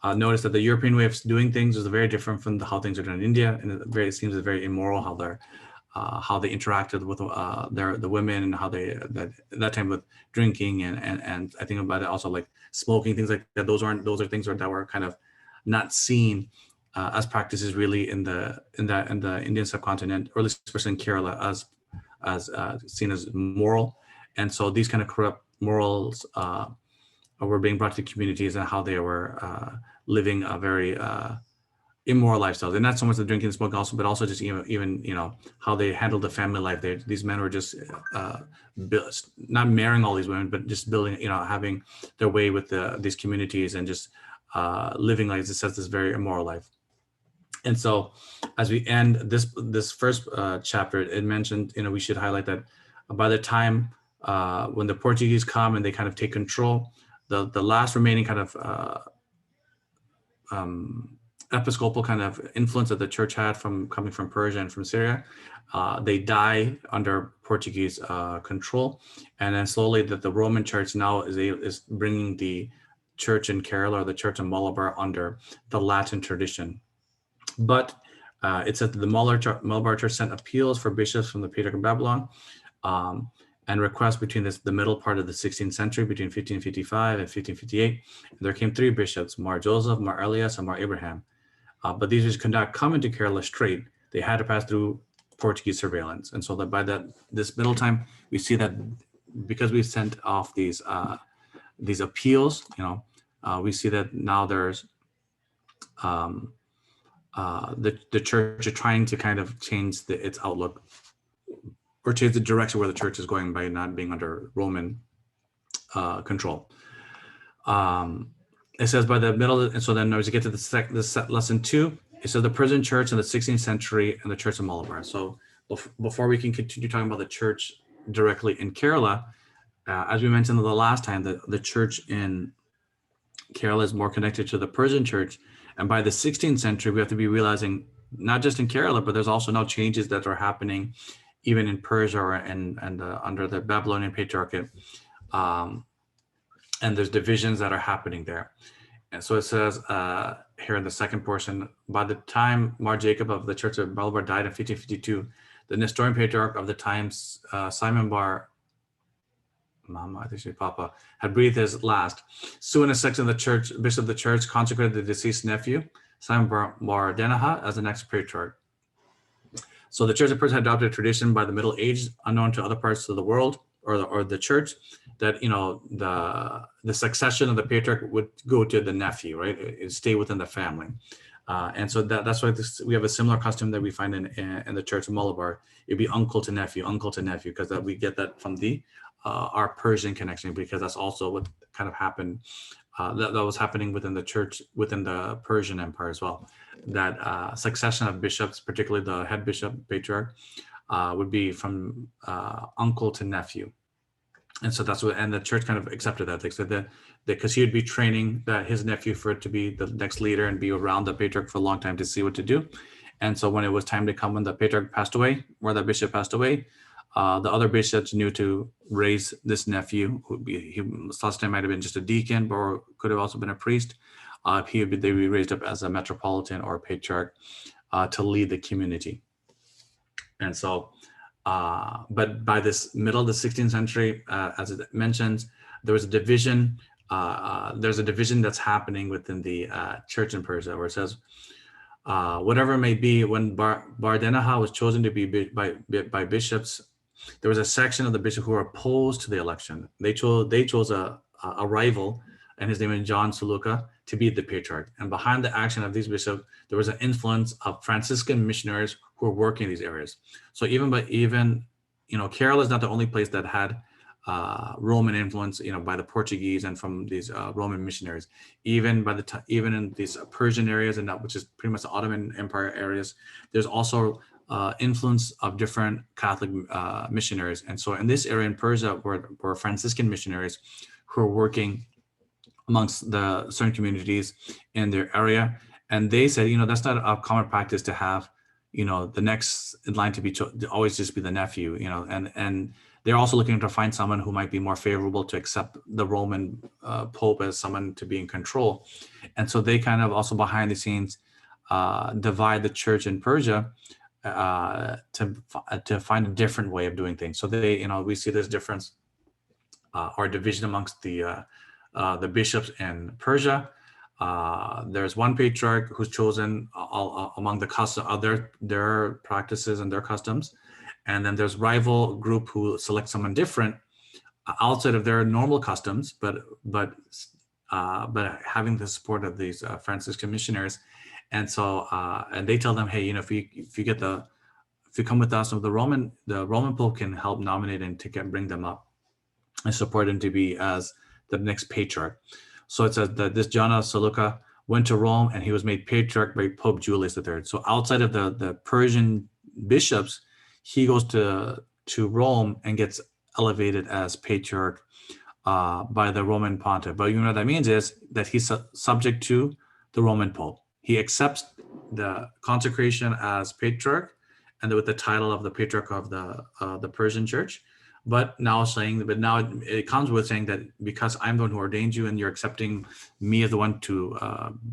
noticed that the European way of doing things is very different from how things are done in India, and it seems very immoral how they interacted with the women, and how they that time with drinking and I think about it also like smoking, things like that. Those are things that were kind of not seen as practices really in the Indian subcontinent, or at least especially in Kerala, as seen as moral. And so these kind of corrupt morals were being brought to communities, and how they were living a very immoral lifestyle. And not so much the drinking and smoking also, but also just even how they handled the family life. These men were just not marrying all these women, but just building, having their way with these communities, and just living, like it says, this very immoral life. And so as we end this first chapter, it mentioned, we should highlight that by the time when the Portuguese come and they kind of take control, the last remaining kind of episcopal kind of influence that the church had coming from Persia and from Syria, they die under Portuguese control. And then slowly that the Roman church now is bringing the church in Kerala or the church in Malabar under the Latin tradition. But it said that the Malabar church sent appeals for bishops from the Patriarch of Babylon, and requests between the middle part of the 16th century, between 1555 and 1558. And there came 3 bishops, Mar Joseph, Mar Elias, and Mar Abraham. But these could not come into Kerala straight. They had to pass through Portuguese surveillance. And so that by this middle time, we see that because we've sent off these appeals, we see that now there's the church are trying to kind of change its outlook, or change the direction where the church is going by not being under Roman control. It says by the middle, and so then as you get to this lesson 2, it says the Persian church in the 16th century and the church of Malabar. So before we can continue talking about the church directly in Kerala, as we mentioned the last time, the church in Kerala is more connected to the Persian church. And by the 16th century, we have to be realizing, not just in Kerala, but there's also now changes that are happening even in Persia and under the Babylonian Patriarchate. And there's divisions that are happening there. And so it says here in the second portion, by the time Mar Jacob of the Church of Malabar died in 1552, the Nestorian Patriarch of the times, Simon Bar Mama, I think she's Papa, had breathed his last. Soon a section of the church, bishop of the church, consecrated the deceased nephew, Simon Bar Denaha, as the next patriarch. So the Church of Persia had adopted a tradition by the Middle Ages, unknown to other parts of the world or the church, that the succession of the patriarch would go to the nephew, right? It stay within the family. And so that's why we have a similar custom that we find in the Church of Malabar. It'd be uncle to nephew, because we get that from our Persian connection, because that's also what kind of happened. That was happening within the church, within the Persian Empire as well. That succession of bishops, particularly the head bishop, patriarch, would be from uncle to nephew. And so that's what, and the church kind of accepted that. They said that because he would be training his nephew for it to be the next leader and be around the patriarch for a long time to see what to do. And so when it was time to come, when the patriarch passed away, or the bishop passed away, the other bishops knew to raise this nephew, he last time might have been just a deacon, or could have also been a priest. They'd be raised up as a metropolitan or a patriarch to lead the community. And so, but by this middle of the 16th century, as it mentions, there was a division. There's a division that's happening within the church in Persia, where it says, whatever it may be, when Bardenaha was chosen to be by bishops, there was a section of the bishops who were opposed to the election. They chose a rival, and his name is John Suluka, to be the patriarch. And behind the action of these bishops, there was an influence of Franciscan missionaries who were working in these areas. So even Kerala is not the only place that had Roman influence, by the Portuguese and from these Roman missionaries. Even in these Persian areas, and which is pretty much the Ottoman Empire areas, there's also influence of different Catholic missionaries. And so in this area in Persia were Franciscan missionaries who were working amongst the certain communities in their area. And they said, that's not a common practice to have, the next in line to always just be the nephew, and they're also looking to find someone who might be more favorable to accept the Roman Pope as someone to be in control. And so they kind of also behind the scenes divide the church in Persia to find a different way of doing things. So we see this difference or division amongst the bishops in Persia. There's one patriarch who's chosen among the custom of their practices and their customs, and then there's rival group who select someone different outside of their normal customs, but having the support of these Franciscan missionaries. And so and they tell them, hey, if you come with us, the Roman Pope can help nominate and bring them up and support him to be as the next patriarch. So it says that this John of Seleucia went to Rome and he was made patriarch by Pope Julius III. So outside of the Persian bishops, he goes to Rome and gets elevated as patriarch by the Roman pontiff. But what that means is that he's subject to the Roman Pope. He accepts the consecration as patriarch and with the title of the patriarch of the Persian church. But now it comes with saying that because I'm the one who ordained you and you're accepting me as the one to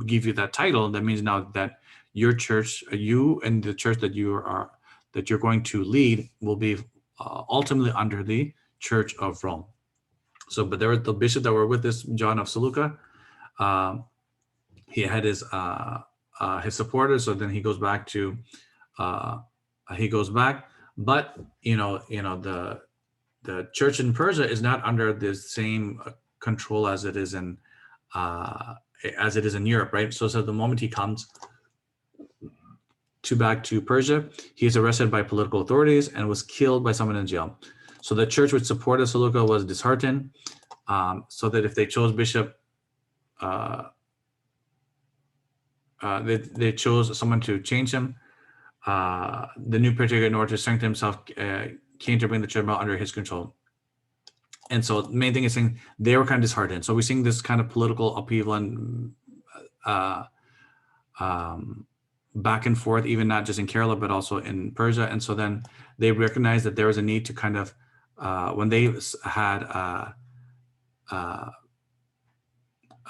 give you that title, that means now that your church, you and the church that you're going to lead will be ultimately under the Church of Rome. So, but there were the bishops that were with this John of Seleucia. He had his supporters. So then he goes back, but the church in Persia is not under the same control as it is in Europe, right? So the moment he comes back to Persia, he is arrested by political authorities and was killed by someone in jail. So the church which supported Seleucia was disheartened, so that if they chose bishop, they chose someone to change him. The new patriarch, in order to strengthen himself, came to bring the church under his control. And so the main thing is saying they were kind of disheartened. So we're seeing this kind of political upheaval and back and forth, even not just in Kerala, but also in Persia. And so then they recognized that there was a need to kind of, when they had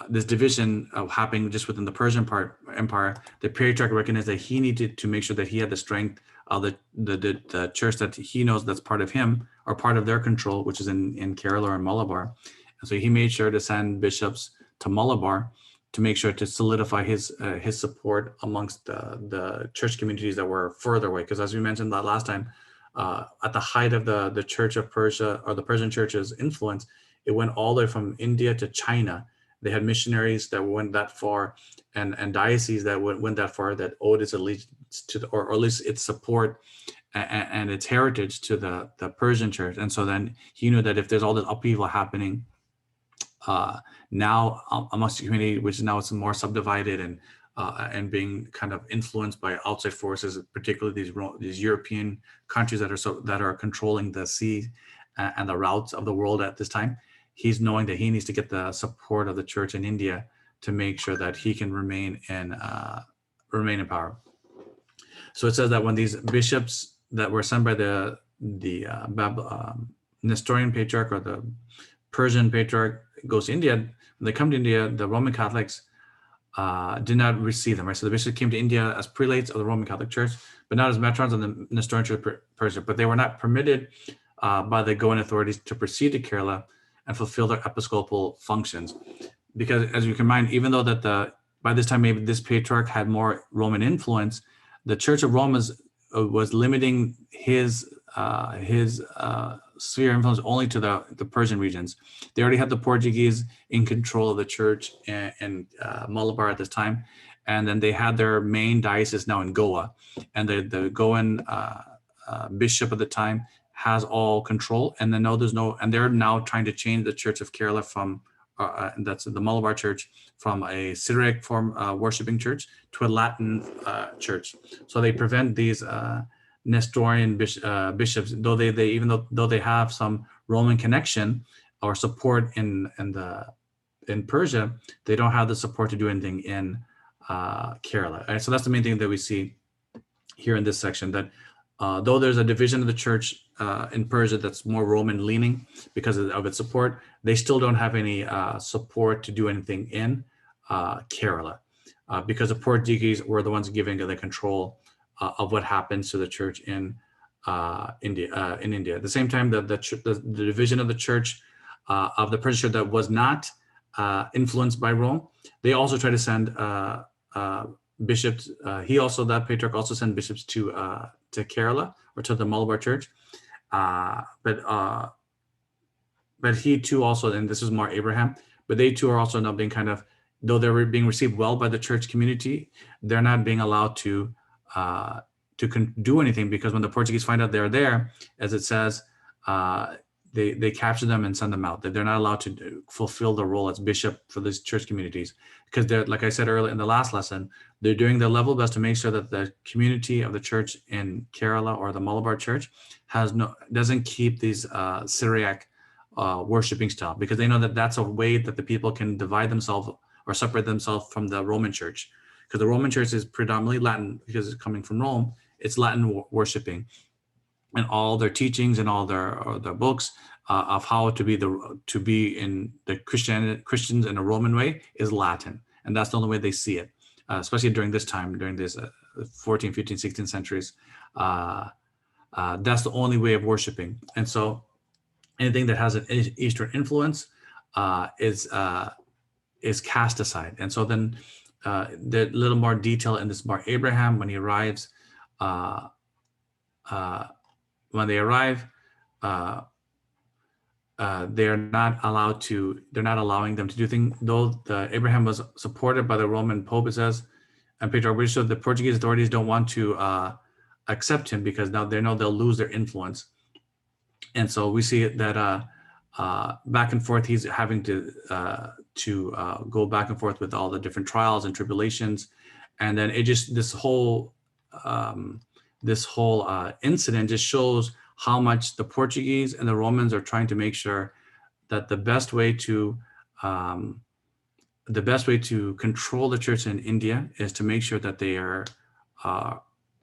this division happening just within the Persian empire, the patriarch recognized that he needed to make sure that he had the strength of the church that he knows that's part of him or part of their control, which is in Kerala or in Malabar. And so he made sure to send bishops to Malabar to make sure to solidify his support amongst the church communities that were further away. Because as we mentioned that last time, at the height of the Church of Persia or the Persian church's influence, it went all the way from India to China. They had missionaries that went that far, and dioceses that went that far, that owed its allegiance to, or at least its support and its heritage to the Persian church. And so then he knew that if there's all this upheaval happening now amongst the community, which now it's more subdivided and being kind of influenced by outside forces, particularly these European countries that are controlling the sea and the routes of the world at this time, he's knowing that he needs to get the support of the church in India to make sure that he can remain in power. So it says that when these bishops that were sent by the Nestorian Patriarch or the Persian Patriarch goes to India, when they come to India, the Roman Catholics did not receive them, right? So the bishops came to India as prelates of the Roman Catholic Church, but not as metrons of the Nestorian Church of Persia. But they were not permitted by the Goan authorities to proceed to Kerala and fulfill their episcopal functions. Because as you can mind, even though that by this time maybe this patriarch had more Roman influence, the Church of Rome was limiting his sphere of influence only to the Persian regions. They already had the Portuguese in control of the church in Malabar at this time, and then they had their main diocese now in Goa, and the Goan bishop at the time has all control. And then and they're now trying to change the Church of Kerala from that's the Malabar Church from a Syriac form worshiping church to a Latin church. So they prevent these Nestorian bishops, though they have some Roman connection or support in Persia, they don't have the support to do anything in Kerala. Right? So that's the main thing that we see here in this section, that though there's a division of the church in Persia that's more Roman leaning because of its support, they still don't have any support to do anything in Kerala because the Portuguese were the ones giving the control of what happens to the church in India. At the same time, the division of the church of the Persian church that was not influenced by Rome, they also try to send bishops. That patriarch also sent bishops to Kerala or to the Malabar Church, but he too also, and this is more Abraham, but they too are also not being though they're being received well by the church community, they're not being allowed to do anything, because when the Portuguese find out they're there, as it says, they capture them and send them out. They're not allowed to fulfill the role as bishop for these church communities, because they're, like I said earlier in the last lesson, they're doing their level best to make sure that the community of the church in Kerala or the Malabar Church doesn't keep these Syriac worshiping style, because they know that that's a way that the people can divide themselves or separate themselves from the Roman Church. Because the Roman Church is predominantly Latin, because it's coming from Rome, it's Latin worshiping, and all their teachings and all their books of how to be in the Christians in a Roman way is Latin, and that's the only way they see it, especially during this time, during this 14, 15, 16 centuries. That's the only way of worshiping, and so anything that has an Eastern influence is cast aside. And so then the little more detail in this Bar Abraham when he arrives. When they arrive, they're not allowing them to do things. Though Abraham was supported by the Roman Pope, it says, and Patriarch, so the Portuguese authorities don't want to accept him because now they know they'll lose their influence. And so we see that back and forth, he's having to go back and forth with all the different trials and tribulations. And then this whole incident just shows how much the Portuguese and the Romans are trying to make sure that the best way to control the church in India is to make sure that they are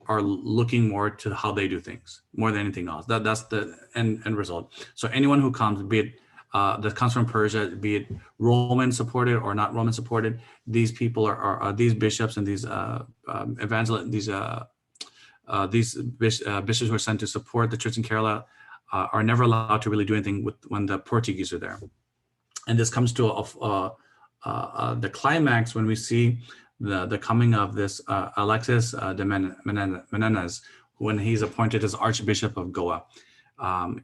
looking more to how they do things more than anything else. That's the end result. So anyone who comes, be it that comes from Persia, be it Roman supported or not Roman supported, these people are these bishops and these evangelists, these bishops who are sent to support the church in Kerala are never allowed to really do anything when the Portuguese are there. And this comes to the climax when we see the coming of this Alexis de Menendez, when he's appointed as Archbishop of Goa.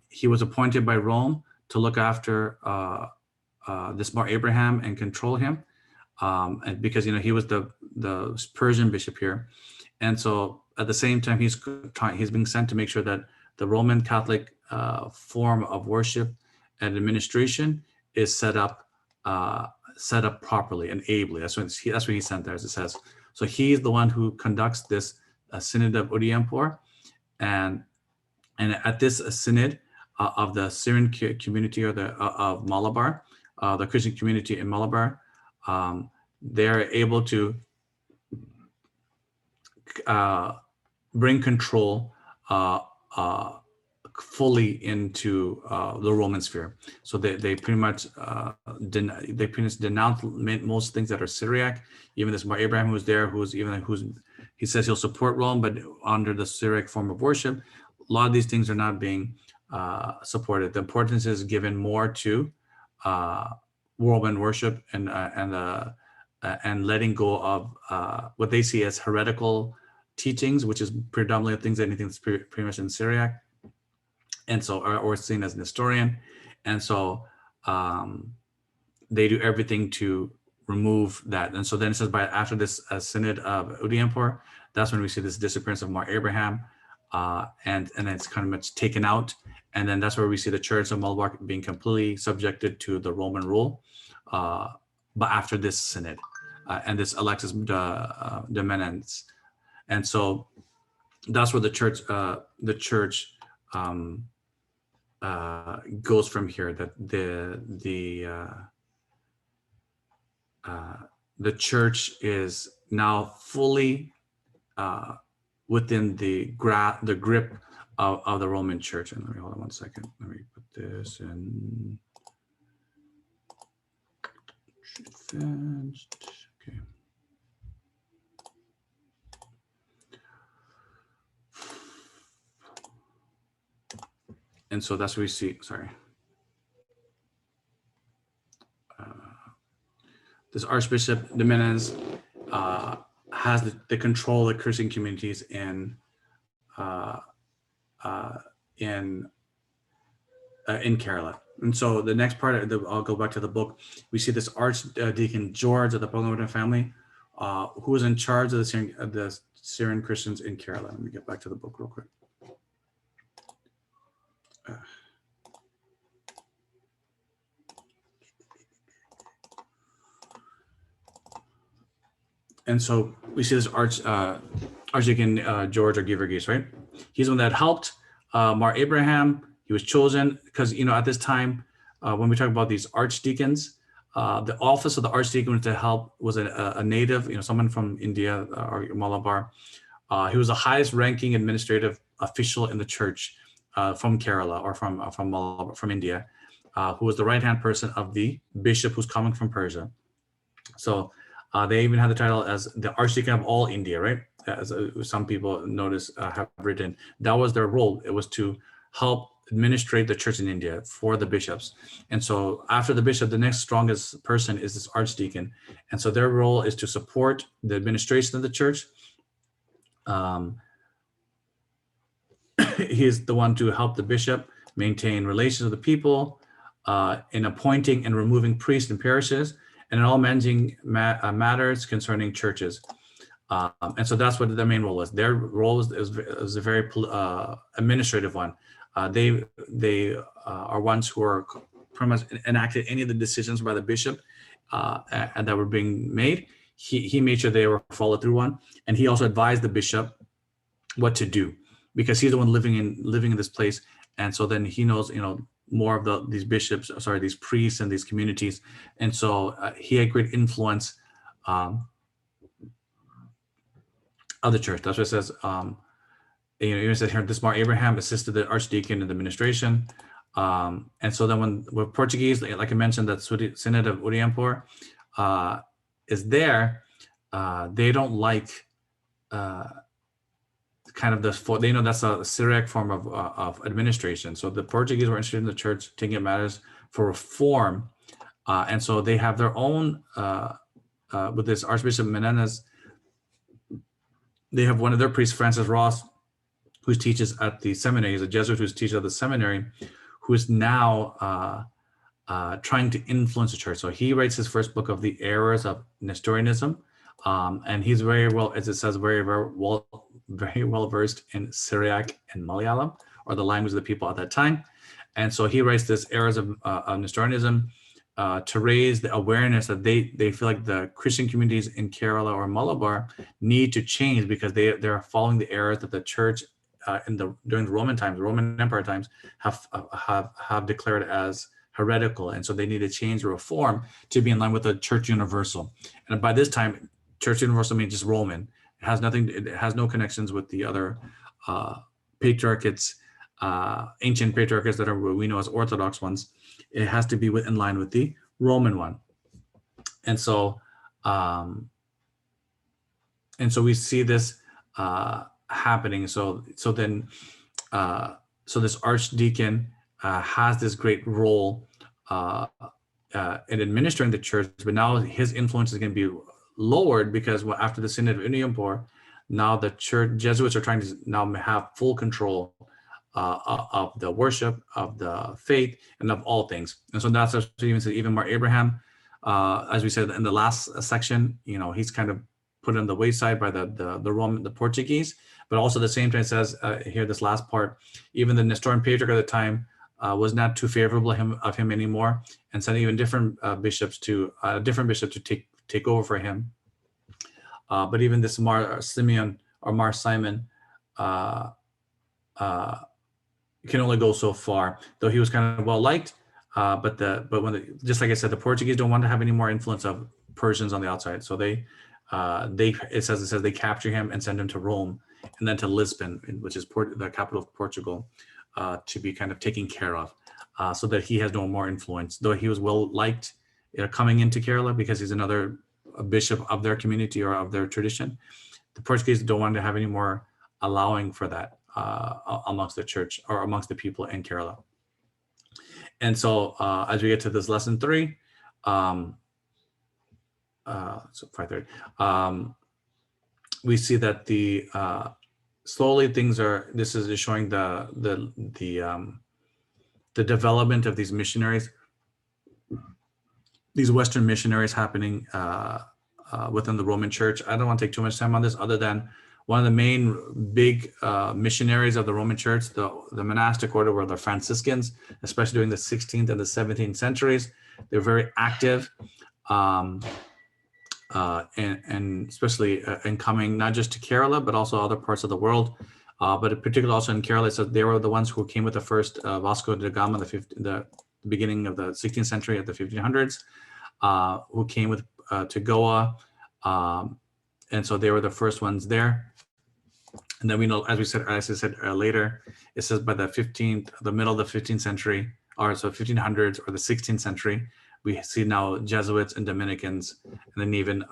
He was appointed by Rome to look after this Bar Abraham and control him, and because he was the Persian bishop here, and so at the same time he's being sent to make sure that the Roman Catholic form of worship and administration is set up properly and ably. That's what he's sent there, as it says. So he's the one who conducts this synod of Udayampur, and at this synod, of the Syrian community or of Malabar, the Christian community in Malabar. They're able to bring control fully into the Roman sphere. So they pretty much denounce most things that are Syriac. Even this Mar Abraham who's there, he says he'll support Rome, but under the Syriac form of worship. A lot of these things are not being supported. The importance is given more to Roman worship and letting go of what they see as heretical teachings, which is predominantly anything that's pretty much in Syriac, and so or seen as Nestorian, and so they do everything to remove that. And so then it says after this synod of Udaipur, that's when we see this disappearance of Mar Abraham, and it's kind of much taken out, and then that's where we see the Church of Malabar being completely subjected to the Roman rule, but after this synod and this Alexis de Menendez. And so that's where the church goes from here. That the church is now fully within the grip of the Roman Church. And let me hold on one second. Let me put this in. Okay. And so that's what we see, sorry. This Archbishop de Menendez has the control of the Christian communities in Kerala. And so the next part, I'll go back to the book. We see this Archdeacon George of the Bangladesh family, who is in charge of the Syrian Christians in Kerala. Let me get back to the book real quick. And so we see this Archdeacon George or Givergis, right? He's the one that helped Mar Abraham. He was chosen because, at this time, when we talk about these archdeacons, the office of the archdeacon was a native, someone from India or Malabar. He was the highest ranking administrative official in the church from Kerala or from Malabar, from India, who was the right-hand person of the bishop who's coming from Persia. So they even had the title as the Archdeacon of all India, right? As some people notice have written. That was their role. It was to help administrate the church in India for the bishops. And so after the bishop, the next strongest person is this archdeacon. And so their role is to support the administration of the church. He is the one to help the bishop maintain relations with the people, in appointing and removing priests in parishes, and in all managing matters concerning churches. And so that's what their main role was. Their role is a very administrative one. They are ones who are pretty much enacted any of the decisions by the bishop and that were being made. He made sure they were followed through on, and he also advised the bishop what to do, because he's the one living in this place, and so then he knows more of these priests and these communities, and so he had great influence of the church. That's what it says. Even says here, this Mar Abraham assisted the archdeacon in the administration, and so then when Portuguese, like I mentioned, that Synod of Udaipur is there, they don't like kind of they know that's a Syriac form of administration. So the Portuguese were interested in the church taking matters for reform, and so they have their own with this Archbishop Menendez. They have one of their priests, Francis Ross, who teaches at the seminary. He's a Jesuit who's teaches at the seminary, who is now trying to influence the church. So he writes his first book of the errors of Nestorianism, and he's very well, as it says, very well versed in Syriac and Malayalam, or the language of the people at that time. And so he writes this errors of Nestorianism to raise the awareness that they feel like the Christian communities in Kerala or Malabar need to change, because they're following the errors that the church during the Roman times, Roman Empire times, have declared as heretical, and so they need to change or reform to be in line with the Church Universal. And by this time, Church Universal means just Roman. It has nothing. It has no connections with the other patriarchates, ancient patriarchates that are what we know as Orthodox ones. It has to be in line with the Roman one. And so we see this happening. So this archdeacon has this great role in administering the church, but now his influence is going to be lowered because after the Synod of Eng-Book, now the Jesuits are trying to now have full control of the worship, of the faith, and of all things. And so that's what even said. Even Mar Abraham, as we said in the last section, he's kind of put on the wayside by the Portuguese, but also at the same time it says here, this last part, even the Nestorian Patriarch at the time was not too favorable of him anymore, and sent even different bishops to take over for him. But even this Mar Simon can only go so far, though he was kind of well liked. But just like I said, the Portuguese don't want to have any more influence of Persians on the outside, so it says they capture him and send him to Rome, and then to Lisbon, which is the capital of Portugal, to be kind of taken care of, so that he has no more influence. Though he was well liked coming into Kerala because he's another bishop of their community or of their tradition, the Portuguese don't want to have any more allowing for that amongst the church or amongst the people in Kerala. And so as we get to this lesson 3, so 5:30, we see that slowly things are. This is showing the development of these missionaries, these Western missionaries happening within the Roman Church. I don't want to take too much time on this, other than one of the main big missionaries of the Roman Church, the monastic order, were the Franciscans, especially during the 16th and the 17th centuries. They're very active. And especially in coming not just to Kerala, but also other parts of the world. But in particular also in Kerala, so they were the ones who came with the first Vasco da Gama, the beginning of the 16th century, at the 1500s, who came to Goa. And so they were the first ones there. And then we know, as I said later, it says by the middle of the 15th century, or so 1500s or the 16th century, we see now Jesuits and Dominicans, and then even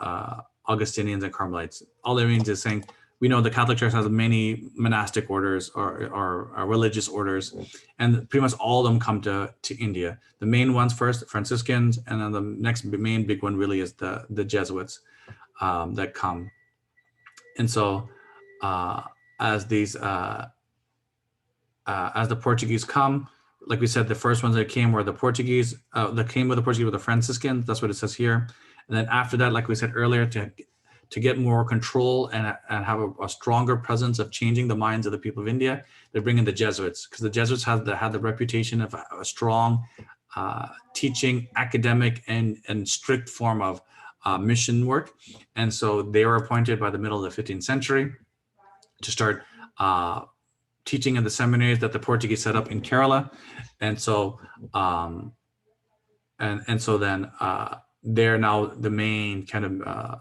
Augustinians and Carmelites. All that means is saying, we know the Catholic Church has many monastic orders or religious orders, and pretty much all of them come to India. The main ones first, Franciscans, and then the next main big one really is the Jesuits that come. And so as the Portuguese come, like we said, the first ones that came were the Portuguese. That came with the Portuguese were the Franciscans. That's what it says here. And then after that, like we said earlier, to get more control and have a stronger presence of changing the minds of the people of India, they bring in the Jesuits, because the Jesuits had the reputation of a strong teaching, academic, and strict form of mission work. And so they were appointed by the middle of the 15th century to start teaching in the seminaries that the Portuguese set up in Kerala. And so then they're now the main kind of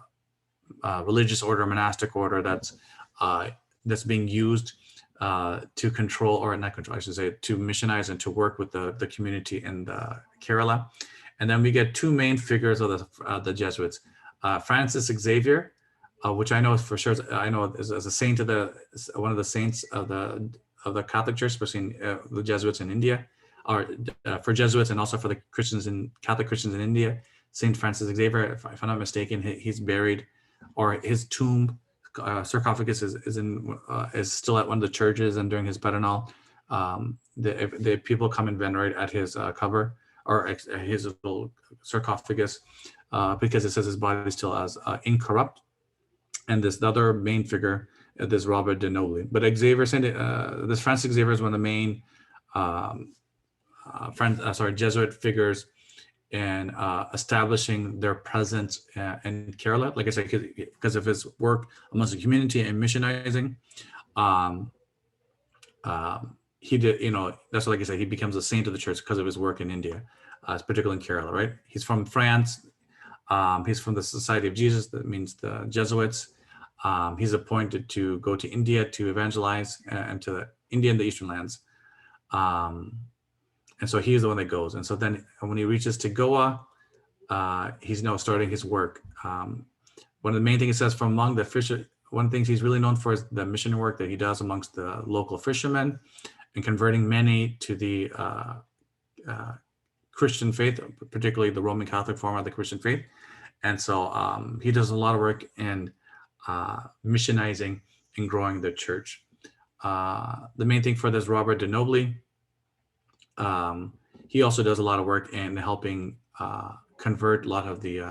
religious order, monastic order that's being used to control, or not control, I should say, to missionize and to work with the community in Kerala. And then we get two main figures of the Jesuits, Francis Xavier, which I know for sure, is a saint of one of the saints of the Catholic Church, especially in, the Jesuits in India, or for Jesuits and also for the Catholic Christians in India. Saint Francis Xavier, if I'm not mistaken, he's buried, or his tomb sarcophagus is still at one of the churches, and during his Paranal, the people come and venerate at his cover, or his little sarcophagus, because it says his body is still as incorrupt. And the other main figure, this Robert de Nobly. But this Francis Xavier is one of the main Jesuit figures in establishing their presence in Kerala. Like I said, because of his work amongst the community and missionizing. he did, that's like I said, he becomes a saint of the church because of his work in India, particularly in Kerala, right? He's from France. He's from the Society of Jesus, that means the Jesuits. He's appointed to go to India to evangelize and to India and the Eastern lands. And so he's the one that goes. And so then when he reaches to Goa, he's now starting his work. One of the main things it says from among the fisher, one of the things he's really known for is the mission work that he does amongst the local fishermen and converting many to the Christian faith, particularly the Roman Catholic form of the Christian faith. And so he does a lot of work in missionizing and growing the church. The main thing for this, Robert de Nobly, he also does a lot of work in helping convert a lot of the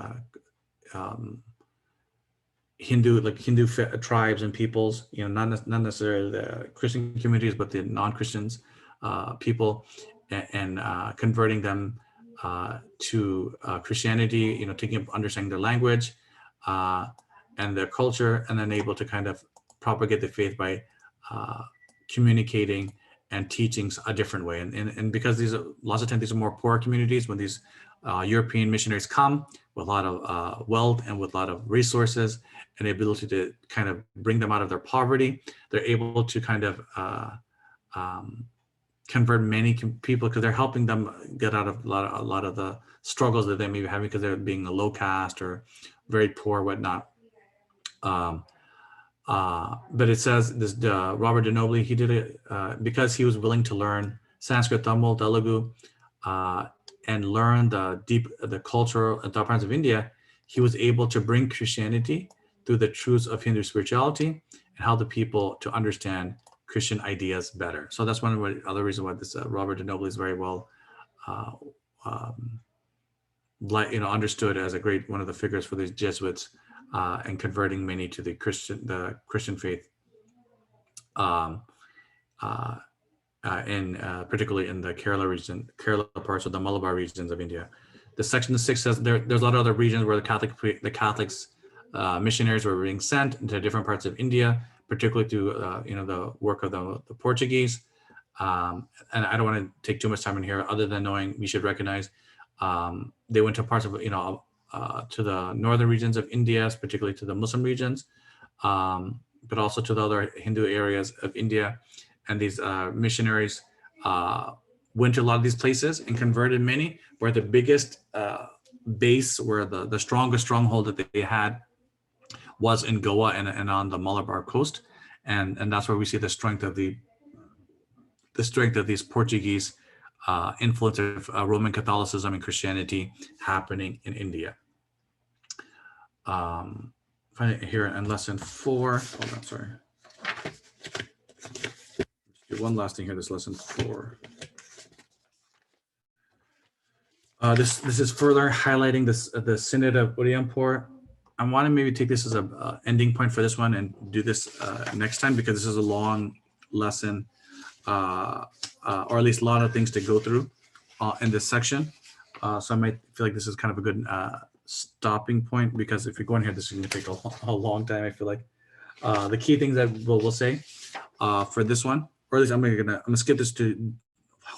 Hindu tribes and peoples, not necessarily the Christian communities, but the non-Christians people, and converting them to Christianity, understanding their language and their culture, and then able to kind of propagate the faith by communicating and teaching a different way. And because lots of times these are more poor communities, when these European missionaries come with a lot of wealth and with a lot of resources and the ability to kind of bring them out of their poverty, they're able to kind of convert many people because they're helping them get out of a lot of the struggles that they may be having because they're being a low caste or very poor, whatnot. But it says this Robert de Nobly, he did it because he was willing to learn Sanskrit, Tamil, Telugu, and learn the cultural and thought patterns of India. He was able to bring Christianity through the truths of Hindu spirituality and help the people to understand Christian ideas better. So that's one of the other reasons why this Robert de Nobly is very well understood as one of the figures for these Jesuits and converting many to the Christian faith, particularly in the Kerala parts of the Malabar regions of India. The section 6 says there's a lot of other regions where the Catholics missionaries were being sent into different parts of India, particularly through the work of the Portuguese. And I don't want to take too much time in here, other than knowing we should recognize they went to parts of to the northern regions of India, particularly to the Muslim regions, but also to the other Hindu areas of India. And these missionaries went to a lot of these places and converted many, where the biggest base, where the strongest stronghold that they had was in Goa and on the Malabar coast. And that's where we see the strength of these Portuguese influence of Roman Catholicism and Christianity happening in India. Here in lesson 4, hold on, sorry. Let's do one last thing here, this lesson 4. This is further highlighting the Synod of Udaympur. I want to maybe take this as a ending point for this one and do this next time, because this is a long lesson, or at least a lot of things to go through in this section. So I might feel like this is kind of a good stopping point, because if you're going here, this is going to take a long time. I feel like the key things that we'll say for this one, or at least I'm gonna skip this to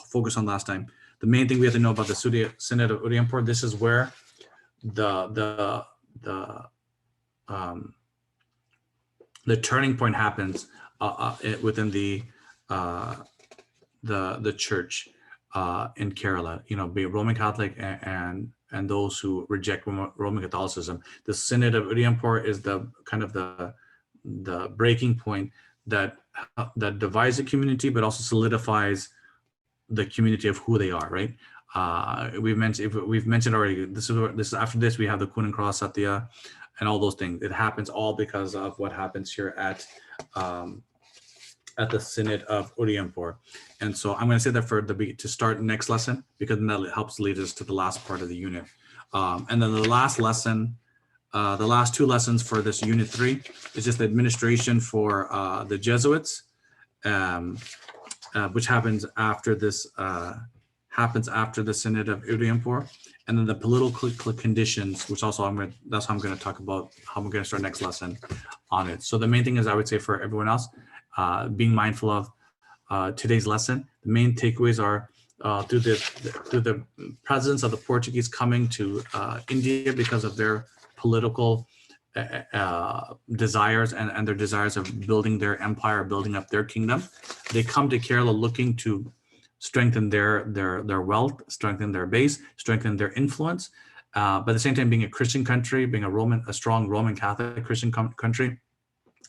focus on last time. The main thing we have to know about the Synod of Udaympur, this is where the turning point happens within the church in Kerala, be it Roman Catholic and those who reject Roman Catholicism. The Synod of Udaympur is the kind of the breaking point that divides the community, but also solidifies the community of who they are, right? We've mentioned already, this is after this, we have the Kun and Cross Satya and all those things. It happens all because of what happens here at the Synod of Udaympur. And so I'm going to say that to start next lesson, because then that helps lead us to the last part of the unit. And then the last lesson, the last 2 lessons for this unit 3 is just the administration for the Jesuits, which happens after this, after the Synod of Udaympur, and then the political conditions, which also that's how I'm going to talk about, how I'm going to start next lesson on it. So the main thing is, I would say for everyone else, being mindful of today's lesson. The main takeaways are through the presence of the Portuguese coming to India because of their political desires and their desires of building their empire, building up their kingdom. They come to Kerala looking to strengthen their wealth, strengthen their base, strengthen their influence. But at the same time, being a Christian country, being a strong Roman Catholic Christian country,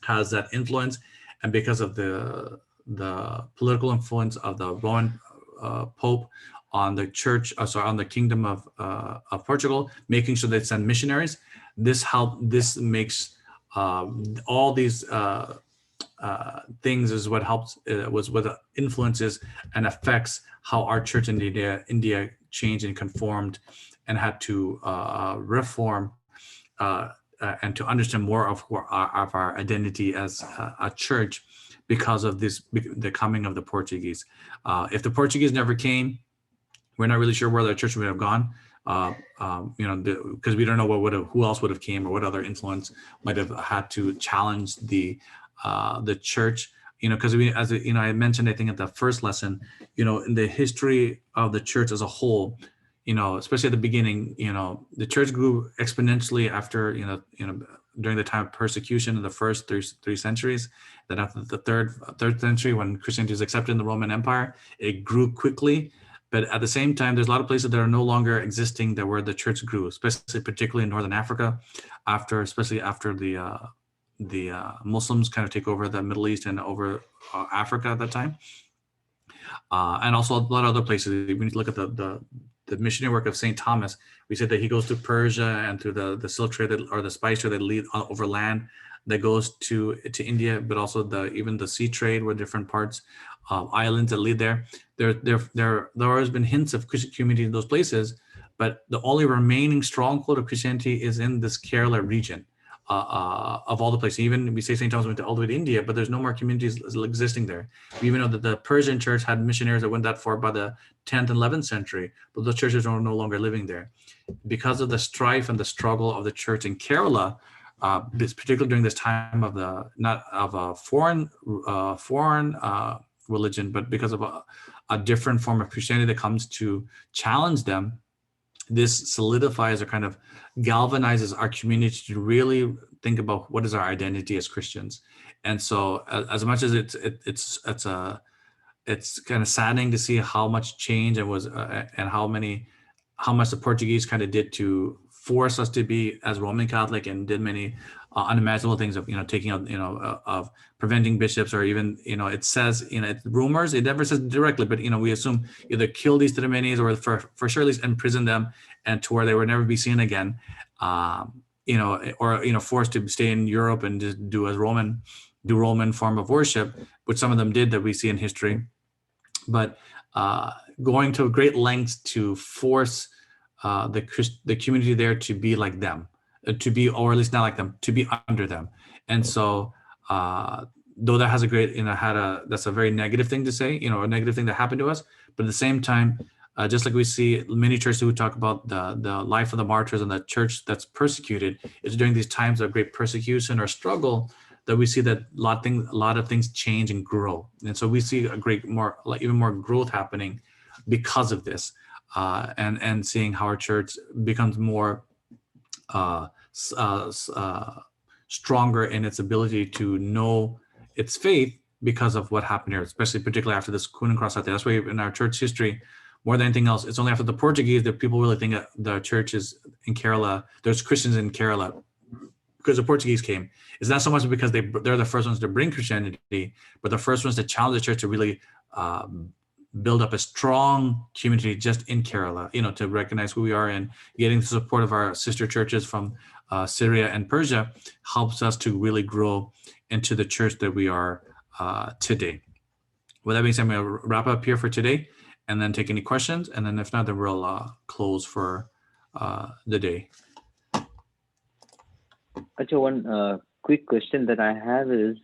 has that influence. And because of the political influence of the Roman Pope on the church, on the kingdom of Portugal, making sure they send missionaries, this makes all these things is what helps, was what influences and affects how our church in India changed and conformed and had to reform and to understand more of our identity as a church because of the coming of the Portuguese. If the Portuguese never came, we're not really sure where the church would have gone. Because we don't know who else would have came or what other influence might have had to challenge the church. Because I mentioned, I think at the first lesson, in the history of the church as a whole, especially at the beginning, the church grew exponentially after, during the time of persecution in the first three centuries. Then after the third century, when Christianity was accepted in the Roman Empire, it grew quickly. But at the same time, there's a lot of places that are no longer existing that where the church grew, particularly in Northern Africa, especially after the Muslims kind of take over the Middle East and over Africa at that time. And also a lot of other places. When you look at the missionary work of St. Thomas, we said that he goes to Persia and through the silk trade or the spice trade that lead over land that goes to India, but also even the sea trade with different parts of islands that lead there. There has been hints of Christian community in those places, but the only remaining stronghold of Christianity is in this Kerala region of all the places. Even we say St. Thomas went all the way to India, but there's no more communities existing there. We even know that the Persian church had missionaries that went that far by the 10th and 11th century, but those churches are no longer living there. Because of the strife and the struggle of the church in Kerala, particularly during this time of not of a foreign religion, but because of a different form of Christianity that comes to challenge them, this solidifies or kind of galvanizes our community to really think about what is our identity as Christians. And so, as much as it's kind of saddening to see how much change it was and how much the Portuguese kind of did to force us to be as Roman Catholic and did many unimaginable things of taking out of preventing bishops, or even it says rumors, it never says directly, but we assume either kill these Tirumenis or for sure at least imprison them and to where they would never be seen again, or forced to stay in Europe and just do Roman form of worship, which some of them did that we see in history. But going to great lengths to force the community there to be like them, or at least not like them, to be under them. And so, though that has a great, that's a very negative thing to say, a negative thing that happened to us. But at the same time, just like we see many churches who talk about the life of the martyrs and the church that's persecuted, it's during these times of great persecution or struggle that we see that a lot of things change and grow. And so we see even more growth happening because of this, and seeing how our church becomes more stronger in its ability to know its faith because of what happened here, particularly after this Kunin cross out there. That's why in our church history, more than anything else, it's only after the Portuguese that people really think that the churches in Kerala, there's Christians in Kerala, because the Portuguese came. It's not so much because they're the first ones to bring Christianity, but the first ones to challenge the church to really build up a strong community just in Kerala, to recognize who we are, and getting the support of our sister churches from Syria and Persia helps us to really grow into the church that we are today. With that being said, I'm going to wrap up here for today and then take any questions. And then if not, then we'll close for the day.
Actually, one quick question that I have is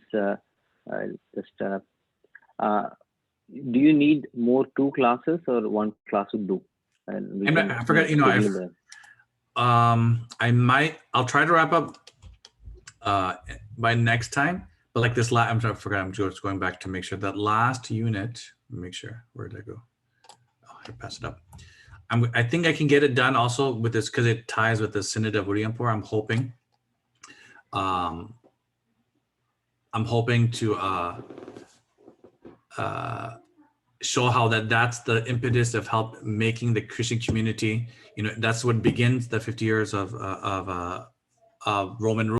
do you need more 2 classes or 1 class would do? And
I forgot, I'll try to wrap up by next time, But like this last, I forgot, I'm just going back to make sure that last unit, make sure, where did I go? Oh, I passed it up. I think I can get it done also with this because it ties with the Synod of Uriampur. I'm hoping to show how that's the impetus of help making the Christian community, that's what begins the 50 years of Roman rule.